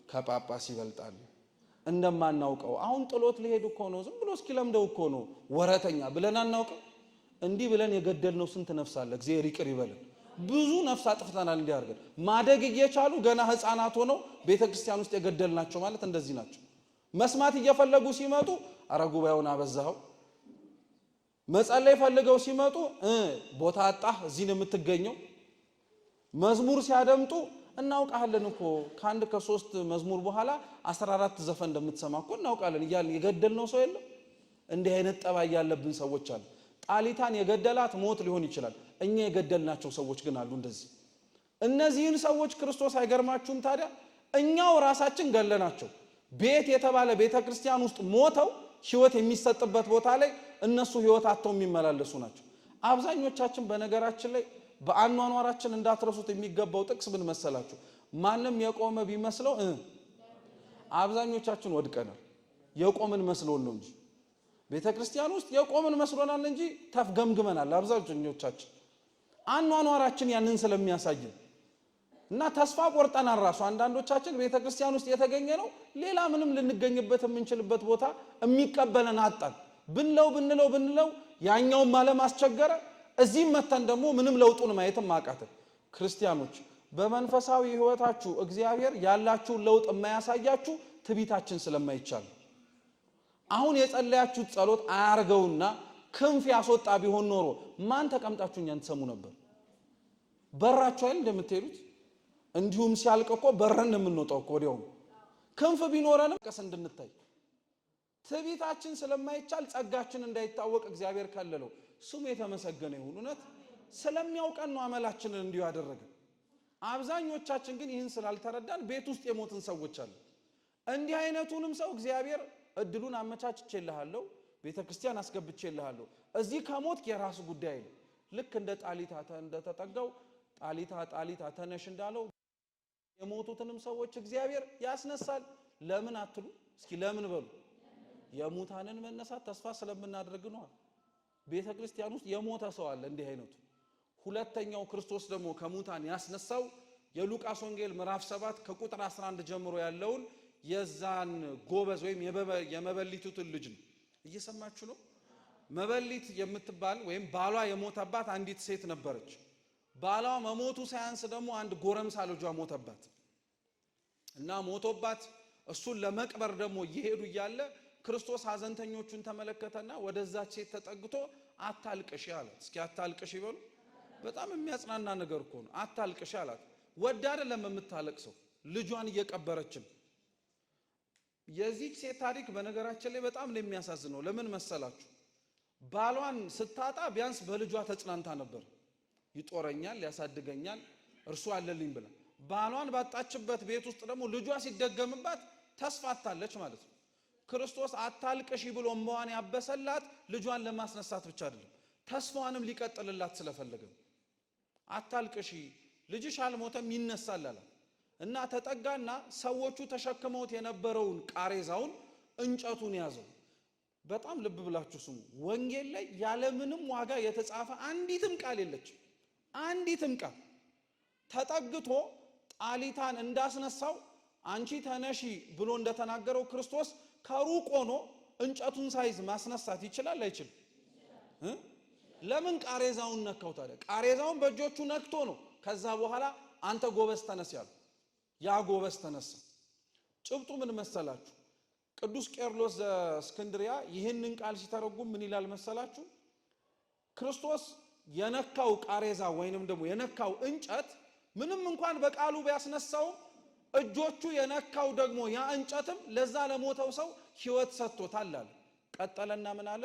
ከጳጳስ ይበልጣል እንደማናውቀው። አሁን ጥሎት ሊሄድ እኮ ነው፣ ዝም ብሎ እስኪለምደው እኮ ነው ወረተኛ ብለን አናውቅም። እንዲህ ብለን የገደልነው ስንት ነፍስ አለ። እግዚአብሔር ይቅር ይበለን። ብዙ ነፍስ አጥፍተናል። እንዲህ አድርገን ማደግ እየቻሉ ገና ህፃናት ሆነው ቤተክርስቲያን ውስጥ የገደልናቸው ማለት እንደዚህ ናቸው። መስማት እየፈለጉ ሲመጡ አረ ጉባኤውን አበዛኸው። መጸለይ ፈልገው ሲመጡ ቦታ አጣህ፣ እዚህ ነው የምትገኘው። መዝሙር ሲያደምጡ እናውቃለን እኮ ከአንድ ከ3 መዝሙር በኋላ 14 ዘፈን እንደምትሰማ እኮ እናውቃለን እያልን የገደልነው ሰው የለም። እንዲህ አይነት ጠባይ ያለብን ሰዎች አሉ። ጣሊታን የገደላት ሞት ሊሆን ይችላል። እኛ የገደልናቸው ሰዎች ግን አሉ እንደዚህ። እነዚህን ሰዎች ክርስቶስ አይገርማችሁም ታዲያ? እኛው ራሳችን ገለናቸው። ቤት የተባለ ቤተክርስቲያን ውስጥ ሞተው ህይወት የሚሰጥበት ቦታ ላይ እነሱ ህይወት አጥተው የሚመላለሱ ናቸው። አብዛኞቻችን በነገራችን ላይ በአኗኗራችን እንዳትረሱት የሚገባው ጥቅስ ምን መሰላችሁ? ማንም የቆመ ቢመስለው አብዛኞቻችን ወድቀናል። የቆምን መስሎን ነው እንጂ ቤተክርስቲያን ውስጥ የቆምን መስሎናል እንጂ ተፍገምግመናል አብዛኞቻችን። አኗኗራችን ያንን ስለሚያሳየን እና ተስፋ ቆርጠናል። ራሱ አንዳንዶቻችን ቤተክርስቲያን ውስጥ የተገኘ ነው ሌላ ምንም ልንገኝበት የምንችልበት ቦታ የሚቀበለን አጣን። ብንለው ያኛውን ማለም አስቸገረ። እዚህም መተን ደግሞ ምንም ለውጡን ማየትም አቃተን። ክርስቲያኖች በመንፈሳዊ ህይወታችሁ እግዚአብሔር ያላችሁን ለውጥ የማያሳያችሁ ትቢታችን ስለማይቻል። አሁን የጸለያችሁት ጸሎት አያርገውና ክንፍ ያስወጣ ቢሆን ኖሮ ማን ተቀምጣችሁ እኛን ትሰሙ ነበር? በራችሁ አይደል እንደምትሄዱት? እንዲሁም ሲያልቅ እኮ በረን የምንወጣው እኮ ወዲያው። ክንፍ ቢኖረንም ቀስ እንድንታይ ትቢታችን ስለማይቻል ጸጋችን እንዳይታወቅ እግዚአብሔር ከለለው። ስሙ የተመሰገነ ይሁን። እውነት ስለሚያውቀን ነው አመላችንን እንዲሁ ያደረገ። አብዛኞቻችን ግን ይህን ስላልተረዳን ቤት ውስጥ የሞትን ሰዎች አሉ። እንዲህ አይነቱንም ሰው እግዚአብሔር እድሉን አመቻችቼልሃለሁ፣ ቤተክርስቲያን አስገብቼልሃለሁ፣ እዚህ ከሞትክ የራሱ ጉዳይ ነው። ልክ እንደ ጣሊታ እንደተጠጋው ጣሊታ ተነሽ እንዳለው የሞቱትንም ሰዎች እግዚአብሔር ያስነሳል። ለምን አትሉ? እስኪ ለምን በሉ። የሙታንን መነሳት ተስፋ ስለምናደርግ ነው። ቤተክርስቲያን ውስጥ የሞተ ሰው አለ እንዲህ አይነቱ። ሁለተኛው ክርስቶስ ደግሞ ከሙታን ያስነሳው የሉቃስ ወንጌል ምዕራፍ 7 ከቁጥር 11 ጀምሮ ያለውን የዛን ጎበዝ ወይም የመበሊቱትን ልጅ ነው። እየሰማችሁ ነው? መበሊት የምትባል ወይም ባሏ የሞተባት አንዲት ሴት ነበረች። ባሏ መሞቱ ሳያንስ ደግሞ አንድ ጎረምሳ ልጇ ሞተባት እና ሞቶባት እሱን ለመቅበር ደግሞ እየሄዱ እያለ ክርስቶስ ሐዘንተኞቹን ተመለከተና ወደዛች ሴት ተጠግቶ አታልቅሽ አላት። እስኪ አታልቅሽ ይበሉ። በጣም የሚያጽናና ነገር እኮ ነው። አታልቅሽ አላት። ወዳ አይደለም የምታለቅሰው፣ ልጇን እየቀበረችም። የዚህች ሴት ታሪክ በነገራችን ላይ በጣም የሚያሳዝነው ለምን መሰላችሁ? ባሏን ስታጣ ቢያንስ በልጇ ተጽናንታ ነበር። ይጦረኛል፣ ያሳድገኛል፣ እርሱ አለልኝ ብላ። ባሏን ባጣችበት ቤት ውስጥ ደግሞ ልጇ ሲደገምባት ተስፋታለች ማለት ነው። ክርስቶስ አታልቅሽ ብሎ እንባዋን ያበሰላት ልጇን ለማስነሳት ብቻ አይደለም፣ ተስፋዋንም ሊቀጥልላት ስለፈለገ። አታልቅሽ ልጅሽ አልሞተም ይነሳል አለ እና ተጠጋና ሰዎቹ ተሸክመውት የነበረውን ቃሬዛውን እንጨቱን ያዘው። በጣም ልብ ብላችሁ ስሙ። ወንጌል ላይ ያለምንም ዋጋ የተጻፈ አንዲትም ቃል የለችም። አንዲትም ቃል ተጠግቶ ጣሊታን እንዳስነሳው አንቺ ተነሺ ብሎ እንደተናገረው ክርስቶስ ከሩቅ ሆኖ እንጨቱን ሳይዝ ማስነሳት ይችላል አይችልም? ለምን ቃሬዛውን ነካው ታዲያ? ቃሬዛውን በእጆቹ ነክቶ ነው ከዛ በኋላ አንተ ጎበዝ ተነስ ያለው። ያ ጎበዝ ተነሳ። ጭብጡ ምን መሰላችሁ? ቅዱስ ቄርሎስ ዘእስክንድርያ ይህንን ቃል ሲተረጉም ምን ይላል መሰላችሁ? ክርስቶስ የነካው ቃሬዛ ወይንም ደግሞ የነካው እንጨት ምንም እንኳን በቃሉ ቢያስነሳው እጆቹ የነካው ደግሞ ያ እንጨትም ለዛ ለሞተው ሰው ሕይወት ሰጥቶታል አለ። ቀጠለና ምን አለ?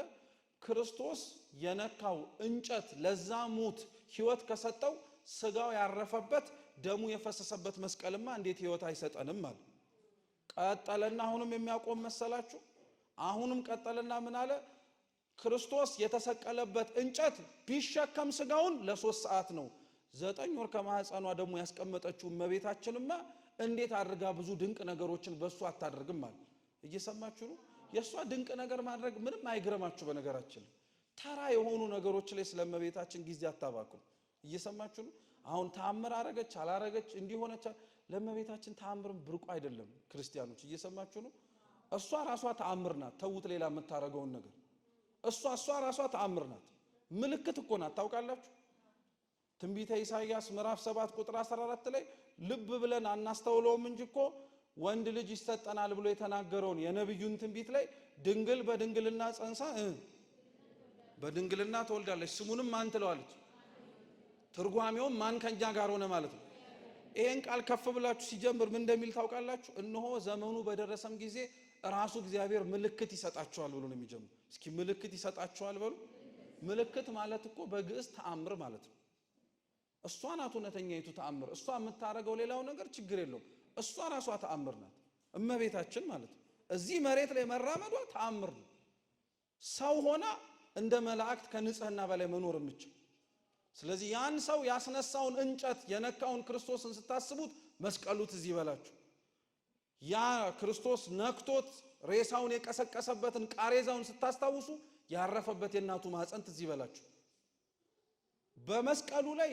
ክርስቶስ የነካው እንጨት ለዛ ሞት ሕይወት ከሰጠው ስጋው ያረፈበት ደሙ የፈሰሰበት መስቀልማ እንዴት ሕይወት አይሰጠንም አለ። ቀጠለና አሁንም የሚያቆም መሰላችሁ? አሁንም ቀጠለና ምን አለ? ክርስቶስ የተሰቀለበት እንጨት ቢሸከም ስጋውን ለ3 ሰዓት ነው። 9 ወር ከማህፀኗ ደግሞ ያስቀመጠችው እመቤታችንማ እንዴት አድርጋ ብዙ ድንቅ ነገሮችን በሱ አታደርግም ማለት። እየሰማችሁ ነው? የሷ ድንቅ ነገር ማድረግ ምንም አይግረማችሁ። በነገራችን ተራ የሆኑ ነገሮች ላይ ስለእመቤታችን ጊዜ አታባክኑ። እየሰማችሁ ነው? አሁን ተአምር አረገች አላረገች እንዲሆነች ለእመቤታችን ተአምርም ብርቁ አይደለም ክርስቲያኖች። እየሰማችሁ ነው? እሷ ራሷ ተአምር ናት። ተውት ሌላ የምታረገውን ነገር። እሷ ራሷ ተአምር ናት። ምልክት እኮ ናት። ታውቃላችሁ? ትንቢተ ኢሳይያስ ምዕራፍ 7 ቁጥር 14 ላይ ልብ ብለን አናስተውለውም እንጂ እኮ ወንድ ልጅ ይሰጠናል ብሎ የተናገረውን የነብዩን ትንቢት ላይ ድንግል በድንግልና ጸንሳ በድንግልና ተወልዳለች፣ ስሙንም ማን ትለዋለች? ትርጓሜውም ማን ከኛ ጋር ሆነ ማለት ነው። ይሄን ቃል ከፍ ብላችሁ ሲጀምር ምን እንደሚል ታውቃላችሁ? እነሆ ዘመኑ በደረሰም ጊዜ ራሱ እግዚአብሔር ምልክት ይሰጣቸዋል ብሎ ነው የሚጀምረው። እስኪ ምልክት ይሰጣቸዋል በሉ። ምልክት ማለት እኮ በግዕዝ ተአምር ማለት ነው። እሷ ናት እውነተኛይቱ ተአምር። እሷ የምታረገው ሌላው ነገር ችግር የለውም። እሷ ራሷ ተአምር ናት፣ እመቤታችን ማለት ነው። እዚህ መሬት ላይ መራመዷ ተአምር ነው። ሰው ሆና እንደ መላእክት ከንጽህና በላይ መኖር የምችል። ስለዚህ ያን ሰው ያስነሳውን እንጨት የነካውን ክርስቶስን ስታስቡት መስቀሉ ትዝ ይበላችሁ። ያ ክርስቶስ ነክቶት ሬሳውን የቀሰቀሰበትን ቃሬዛውን ስታስታውሱ ያረፈበት የእናቱ ማህፀን ትዝ ይበላችሁ። በመስቀሉ ላይ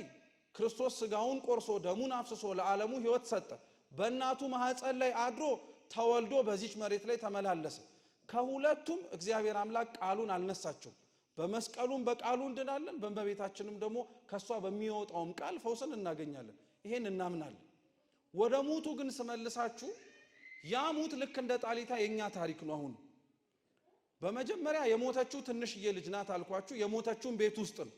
ክርስቶስ ስጋውን ቆርሶ ደሙን አፍስሶ ለዓለሙ ሕይወት ሰጠ። በእናቱ ማህፀን ላይ አድሮ ተወልዶ በዚች መሬት ላይ ተመላለሰ። ከሁለቱም እግዚአብሔር አምላክ ቃሉን አልነሳቸው። በመስቀሉም በቃሉ እንድናለን፣ በእመቤታችንም ደግሞ ከሷ በሚወጣውም ቃል ፈውስን እናገኛለን። ይሄን እናምናለን። ወደ ሙቱ ግን ስመልሳችሁ ያ ሙት ልክ እንደ ጣሊታ የኛ ታሪክ ነው። አሁን በመጀመሪያ የሞተችው ትንሽዬ ልጅ ናት አልኳችሁ። የሞተችውን ቤት ውስጥ ነው።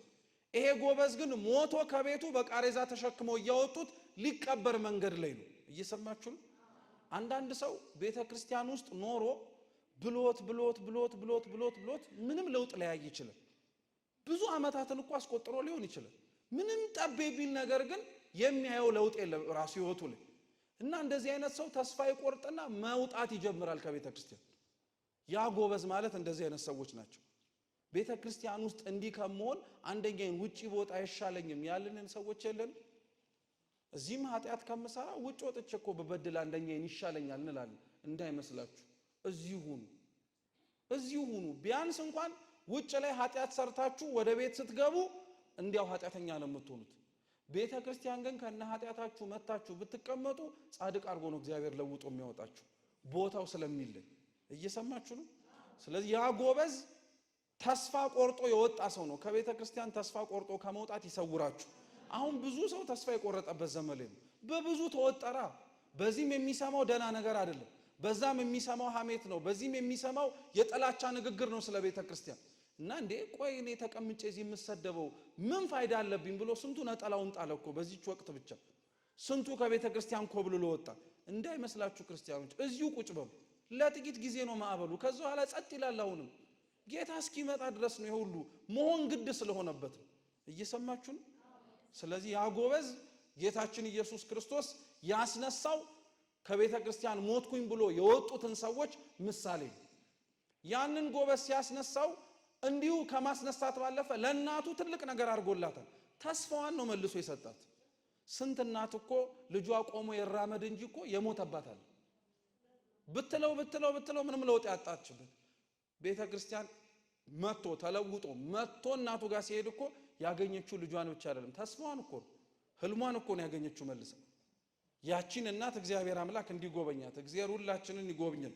ይሄ ጎበዝ ግን ሞቶ ከቤቱ በቃሬዛ ተሸክመው እያወጡት ሊቀበር መንገድ ላይ ነው። እየሰማችሁ ነው። አንዳንድ ሰው ቤተ ክርስቲያን ውስጥ ኖሮ ብሎት ምንም ለውጥ ላያይ ይችላል። ብዙ ዓመታትን እኮ አስቆጥሮ ሊሆን ይችላል። ምንም ጠብ ቢል ነገር ግን የሚያየው ለውጥ የለም ራሱ ህይወቱ ላይ። እና እንደዚህ አይነት ሰው ተስፋ ይቆርጥና መውጣት ይጀምራል ከቤተ ክርስቲያን። ያ ጎበዝ ማለት እንደዚህ አይነት ሰዎች ናቸው። ቤተ ክርስቲያን ውስጥ እንዲህ ከመሆን አንደኛዬን ውጪ ቦታ አይሻለኝም ያለንን ሰዎች የለን። እዚህም ኃጢአት ከምሰራ ውጭ ወጥቼ እኮ በበድል አንደኛዬን ይሻለኛል እንላለን። እንዳይመስላችሁ እዚሁ ሁኑ። ቢያንስ እንኳን ውጭ ላይ ኃጢአት ሰርታችሁ ወደ ቤት ስትገቡ እንዲያው ኃጢአተኛ ነው የምትሆኑት። ቤተ ክርስቲያን ግን ከነ ኃጢአታችሁ መታችሁ ብትቀመጡ ጻድቅ አድርጎ ነው እግዚአብሔር ለውጦ የሚያወጣችሁ ቦታው ስለሚለይ። እየሰማችሁ ነው። ስለዚህ ያ ጎበዝ ተስፋ ቆርጦ የወጣ ሰው ነው። ከቤተ ክርስቲያን ተስፋ ቆርጦ ከመውጣት ይሰውራችሁ። አሁን ብዙ ሰው ተስፋ የቆረጠበት ዘመን ላይ ነው። በብዙ ተወጠራ። በዚህም የሚሰማው ደና ነገር አይደለም፣ በዛም የሚሰማው ሐሜት ነው፣ በዚህም የሚሰማው የጥላቻ ንግግር ነው ስለ ቤተ ክርስቲያን። እና እንዴ ቆይ እኔ ተቀምጬ እዚህ የምሰደበው ምን ፋይዳ አለብኝ ብሎ ስንቱ ነጠላውን ጣለ እኮ በዚህች ወቅት ብቻ። ስንቱ ከቤተ ክርስቲያን ኮብልሎ ወጣ። እንዳይመስላችሁ ክርስቲያኖች እዚሁ ቁጭ በሉ። ለጥቂት ጊዜ ነው ማዕበሉ፣ ከዛ በኋላ ጸጥ ይላል። አሁንም ጌታ እስኪመጣ ድረስ ነው ይሁሉ መሆን ግድ ስለሆነበት ነው። እየሰማችሁ ነው። ስለዚህ ያ ጎበዝ ጌታችን ኢየሱስ ክርስቶስ ያስነሳው ከቤተ ክርስቲያን ሞትኩኝ ብሎ የወጡትን ሰዎች ምሳሌ። ያንን ጎበዝ ሲያስነሳው እንዲሁ ከማስነሳት ባለፈ ለእናቱ ትልቅ ነገር አድርጎላታል። ተስፋዋን ነው መልሶ የሰጣት። ስንት እናት እኮ ልጇ ቆሞ የራመድ እንጂ እኮ የሞተባታል። ብትለው ምንም ለውጥ ያጣችበት ቤተ ክርስቲያን መጥቶ ተለውጦ መጥቶ እናቱ ጋር ሲሄድ እኮ ያገኘችው ልጇን ብቻ አይደለም፣ ተስፋዋን እኮ ህልሟን እኮ ነው ያገኘችው መልሰ። ያቺን እናት እግዚአብሔር አምላክ እንዲጎበኛት እግዚአብሔር ሁላችንን ይጎብኝን።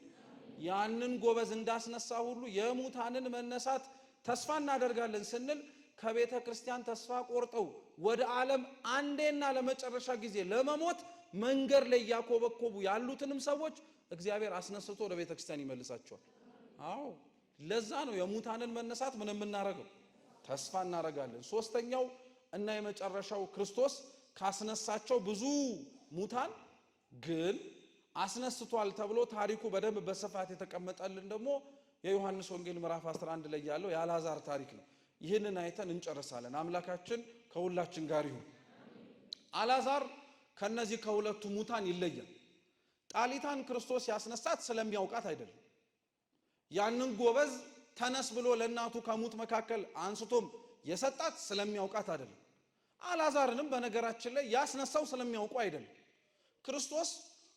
ያንን ጎበዝ እንዳስነሳ ሁሉ የሙታንን መነሳት ተስፋ እናደርጋለን ስንል ከቤተ ክርስቲያን ተስፋ ቆርጠው ወደ ዓለም አንዴና ለመጨረሻ ጊዜ ለመሞት መንገድ ላይ ያኮበኮቡ ያሉትንም ሰዎች እግዚአብሔር አስነስቶ ወደ ቤተ ክርስቲያን ይመልሳቸዋል። አዎ ለዛ ነው የሙታንን መነሳት ምን የምናረገው ተስፋ እናረጋለን። ሶስተኛው እና የመጨረሻው ክርስቶስ ካስነሳቸው ብዙ ሙታን ግን አስነስቷል ተብሎ ታሪኩ በደንብ በስፋት የተቀመጠልን ደግሞ የዮሐንስ ወንጌል ምዕራፍ 11 ላይ ያለው የአልዓዛር ታሪክ ነው። ይህንን አይተን እንጨርሳለን። አምላካችን ከሁላችን ጋር ይሁን። አልዓዛር ከነዚህ ከሁለቱ ሙታን ይለያል። ጣሊታን ክርስቶስ ያስነሳት ስለሚያውቃት አይደለም። ያንን ጎበዝ ተነስ ብሎ ለእናቱ ከሙት መካከል አንስቶም የሰጣት ስለሚያውቃት አይደለም። አልዓዛርንም በነገራችን ላይ ያስነሳው ስለሚያውቁ አይደለም። ክርስቶስ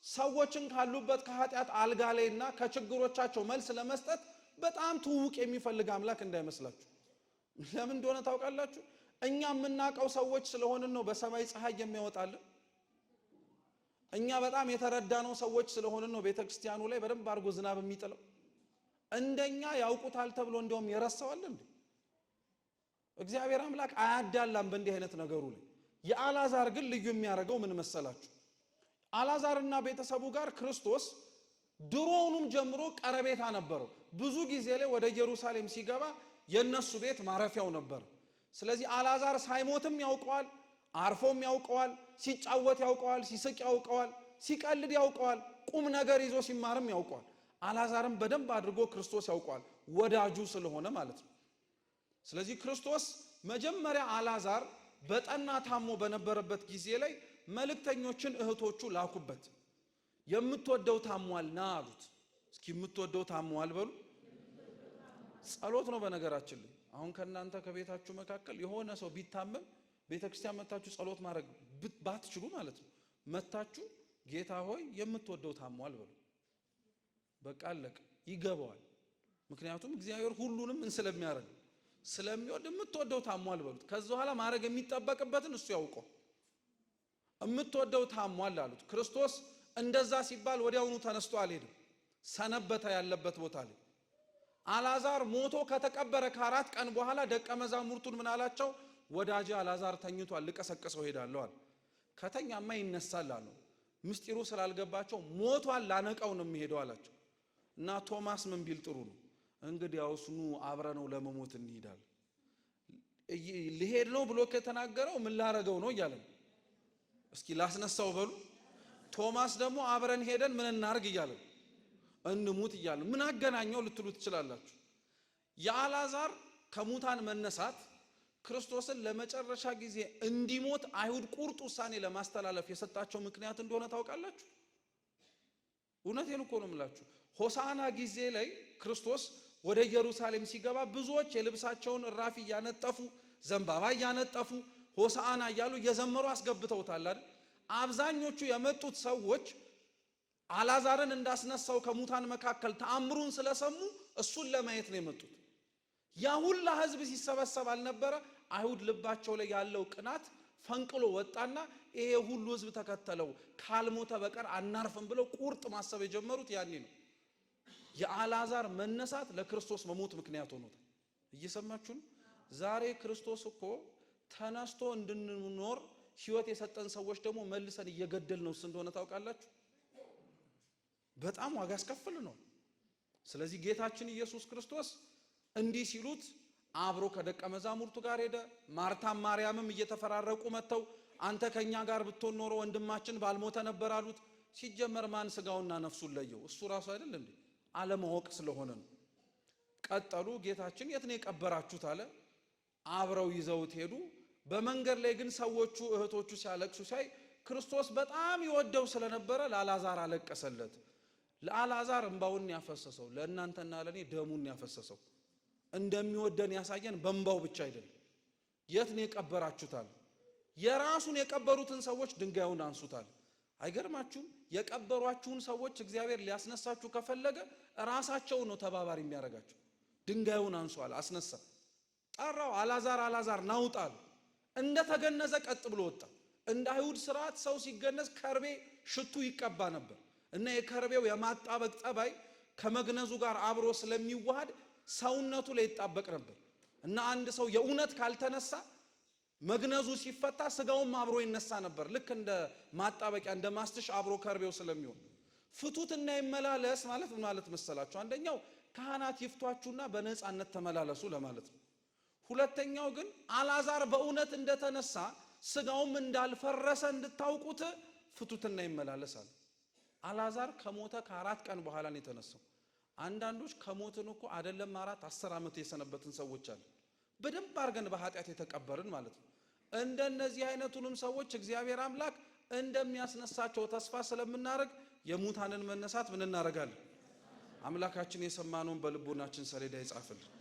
ሰዎችን ካሉበት ከኃጢአት አልጋ ላይና ከችግሮቻቸው መልስ ለመስጠት በጣም ትውውቅ የሚፈልግ አምላክ እንዳይመስላችሁ። ለምን እንደሆነ ታውቃላችሁ? እኛ የምናውቀው ሰዎች ስለሆንን ነው በሰማይ ፀሐይ የሚያወጣልን። እኛ በጣም የተረዳነው ሰዎች ስለሆንን ነው ቤተክርስቲያኑ ላይ በደንብ አድርጎ ዝናብ የሚጥለው። እንደኛ ያውቁታል ተብሎ እንደውም ይረሳዋል እንዴ? እግዚአብሔር አምላክ አያዳላም በእንዲህ አይነት ነገሩ ላይ። የአልዓዛር ግን ልዩ የሚያደርገው ምን መሰላችሁ? አልዓዛርና ቤተሰቡ ጋር ክርስቶስ ድሮውንም ጀምሮ ቀረቤታ ነበረው። ብዙ ጊዜ ላይ ወደ ኢየሩሳሌም ሲገባ የነሱ ቤት ማረፊያው ነበር። ስለዚህ አልዓዛር ሳይሞትም ያውቀዋል፣ አርፎም ያውቀዋል፣ ሲጫወት ያውቀዋል፣ ሲስቅ ያውቀዋል፣ ሲቀልድ ያውቀዋል፣ ቁም ነገር ይዞ ሲማርም ያውቀዋል። አልዓዛርን በደንብ አድርጎ ክርስቶስ ያውቀዋል፣ ወዳጁ ስለሆነ ማለት ነው። ስለዚህ ክርስቶስ መጀመሪያ አልዓዛር በጠና ታሞ በነበረበት ጊዜ ላይ መልእክተኞችን እህቶቹ ላኩበት። የምትወደው ታሟል ና አሉት። እስኪ የምትወደው ታሟል በሉ። ጸሎት ነው በነገራችን ላይ። አሁን ከናንተ ከቤታችሁ መካከል የሆነ ሰው ቢታመም ቤተክርስቲያን መታችሁ ጸሎት ማድረግ ባትችሉ ማለት ነው መታችሁ ጌታ ሆይ የምትወደው ታሟል በሉ። በቃ አለቀ። ይገባዋል። ምክንያቱም እግዚአብሔር ሁሉንም ስለሚያደርግ ስለሚወድ የምትወደው ታሟል በሉት። ከዛ በኋላ ማድረግ የሚጠበቅበትን እሱ ያውቀው። የምትወደው ታሟል አሉት። ክርስቶስ እንደዛ ሲባል ወዲያውኑ ተነስቶ አልሄድም። ሰነበተ ያለበት ቦታ ላይ። አልዓዛር ሞቶ ከተቀበረ ከ4 ቀን በኋላ ደቀ መዛሙርቱን ምን አላቸው? ወዳጅ አልዓዛር ተኝቷል፣ ልቀሰቅሰው ሄዳለሁ አለ። ከተኛማ ይነሳል አሉ። ምስጢሩ ስላልገባቸው ሞቷል ላነቀው ነው የሚሄደው አላቸው። እና ቶማስ ምን ቢል ጥሩ ነው? እንግዲያውስ ኑ አብረነው ለመሞት እንሄዳለን። ሊሄድ ነው ብሎ ከተናገረው ምን ላረገው ነው እያለ እስኪ ላስነሳው በሉ። ቶማስ ደግሞ አብረን ሄደን ምን እናርግ እያለ እንሙት እያለ ምን አገናኘው ልትሉ ትችላላችሁ። የአልዓዛር ከሙታን መነሳት ክርስቶስን ለመጨረሻ ጊዜ እንዲሞት አይሁድ ቁርጥ ውሳኔ ለማስተላለፍ የሰጣቸው ምክንያት እንደሆነ ታውቃላችሁ። እውነቴን እኮ ነው የምላችሁ። ሆሳና ጊዜ ላይ ክርስቶስ ወደ ኢየሩሳሌም ሲገባ ብዙዎች የልብሳቸውን እራፊ እያነጠፉ ዘንባባ እያነጠፉ ሆሳና እያሉ እየዘመሩ አስገብተውታል አይደል? አብዛኞቹ የመጡት ሰዎች አልዓዛርን እንዳስነሳው ከሙታን መካከል ተአምሩን ስለሰሙ እሱን ለማየት ነው የመጡት። ያ ሁላ ህዝብ ሲሰበሰብ አልነበረ? አይሁድ ልባቸው ላይ ያለው ቅናት ፈንቅሎ ወጣና ይሄ ሁሉ ህዝብ ተከተለው፣ ካልሞተ በቀር አናርፍም ብለው ቁርጥ ማሰብ የጀመሩት ያኔ ነው። የአልዓዛር መነሳት ለክርስቶስ መሞት ምክንያት ሆኖታል። እየሰማችሁ ነው? ዛሬ ክርስቶስ እኮ ተነስቶ እንድንኖር ህይወት የሰጠን ሰዎች ደግሞ መልሰን እየገደል ነው እንደሆነ ታውቃላችሁ። በጣም ዋጋ ያስከፍል ነው። ስለዚህ ጌታችን ኢየሱስ ክርስቶስ እንዲህ ሲሉት አብሮ ከደቀ መዛሙርቱ ጋር ሄደ። ማርታም ማርያምም እየተፈራረቁ መተው አንተ ከኛ ጋር ብትሆን ኖሮ ወንድማችን ባልሞተ ነበር አሉት። ሲጀመር ማን ስጋውና ነፍሱን ለየው? እሱ ራሱ አይደል እንዴ? አለማወቅ ስለሆነ ነው። ቀጠሉ። ጌታችን የት ነው የቀበራችሁት አለ። አብረው ይዘውት ሄዱ። በመንገድ ላይ ግን ሰዎቹ እህቶቹ ሲያለቅሱ ሳይ ክርስቶስ በጣም ይወደው ስለነበረ ለአልዓዛር አለቀሰለት። ለአልዓዛር እንባውን ያፈሰሰው ለእናንተና ለኔ ደሙን ያፈሰሰው እንደሚወደን ያሳየን በእንባው ብቻ አይደለም። የት ነው የቀበራችሁታል? የራሱን የቀበሩትን ሰዎች ድንጋዩን አንሱታል። አይገርማችሁም? የቀበሯችሁን ሰዎች እግዚአብሔር ሊያስነሳችሁ ከፈለገ ራሳቸው ነው ተባባሪ የሚያረጋቸው። ድንጋዩን አንሷል፣ አስነሳ። ጠራው፣ አልዓዛር አልዓዛር ናውጣል። እንደተገነዘ ቀጥ ብሎ ወጣ። እንደ አይሁድ ስርዓት ሰው ሲገነዝ ከርቤ ሽቱ ይቀባ ነበር እና የከርቤው የማጣበቅ ጠባይ ከመግነዙ ጋር አብሮ ስለሚዋሃድ ሰውነቱ ላይ ይጣበቅ ነበር እና አንድ ሰው የእውነት ካልተነሳ መግነዙ ሲፈታ ስጋውም አብሮ ይነሳ ነበር። ልክ እንደ ማጣበቂያ እንደ ማስትሽ አብሮ ከርቤው ስለሚሆን ፍቱትና ይመላለስ ማለት ምን ማለት መሰላችሁ? አንደኛው ካህናት ይፍቷችሁና በነፃነት ተመላለሱ ለማለት ነው። ሁለተኛው ግን አልዓዛር በእውነት እንደተነሳ ስጋውም እንዳልፈረሰ እንድታውቁት ፍቱትና ይመላለሳል። አልዓዛር ከሞተ ከ4 ቀን በኋላ ነው የተነሳው። አንዳንዶች ከሞትን እኮ አይደለም 4-10 ዓመት የሰነበትን ሰዎች አሉ። በደንብ አርገን በኃጢአት የተቀበርን ማለት ነው። እንደነዚህ አይነቱንም ሰዎች እግዚአብሔር አምላክ እንደሚያስነሳቸው ተስፋ ስለምናደርግ የሙታንን መነሳት ምን እናደርጋለን? አምላካችን የሰማነውን በልቦናችን ሰሌዳ ይጻፍልን።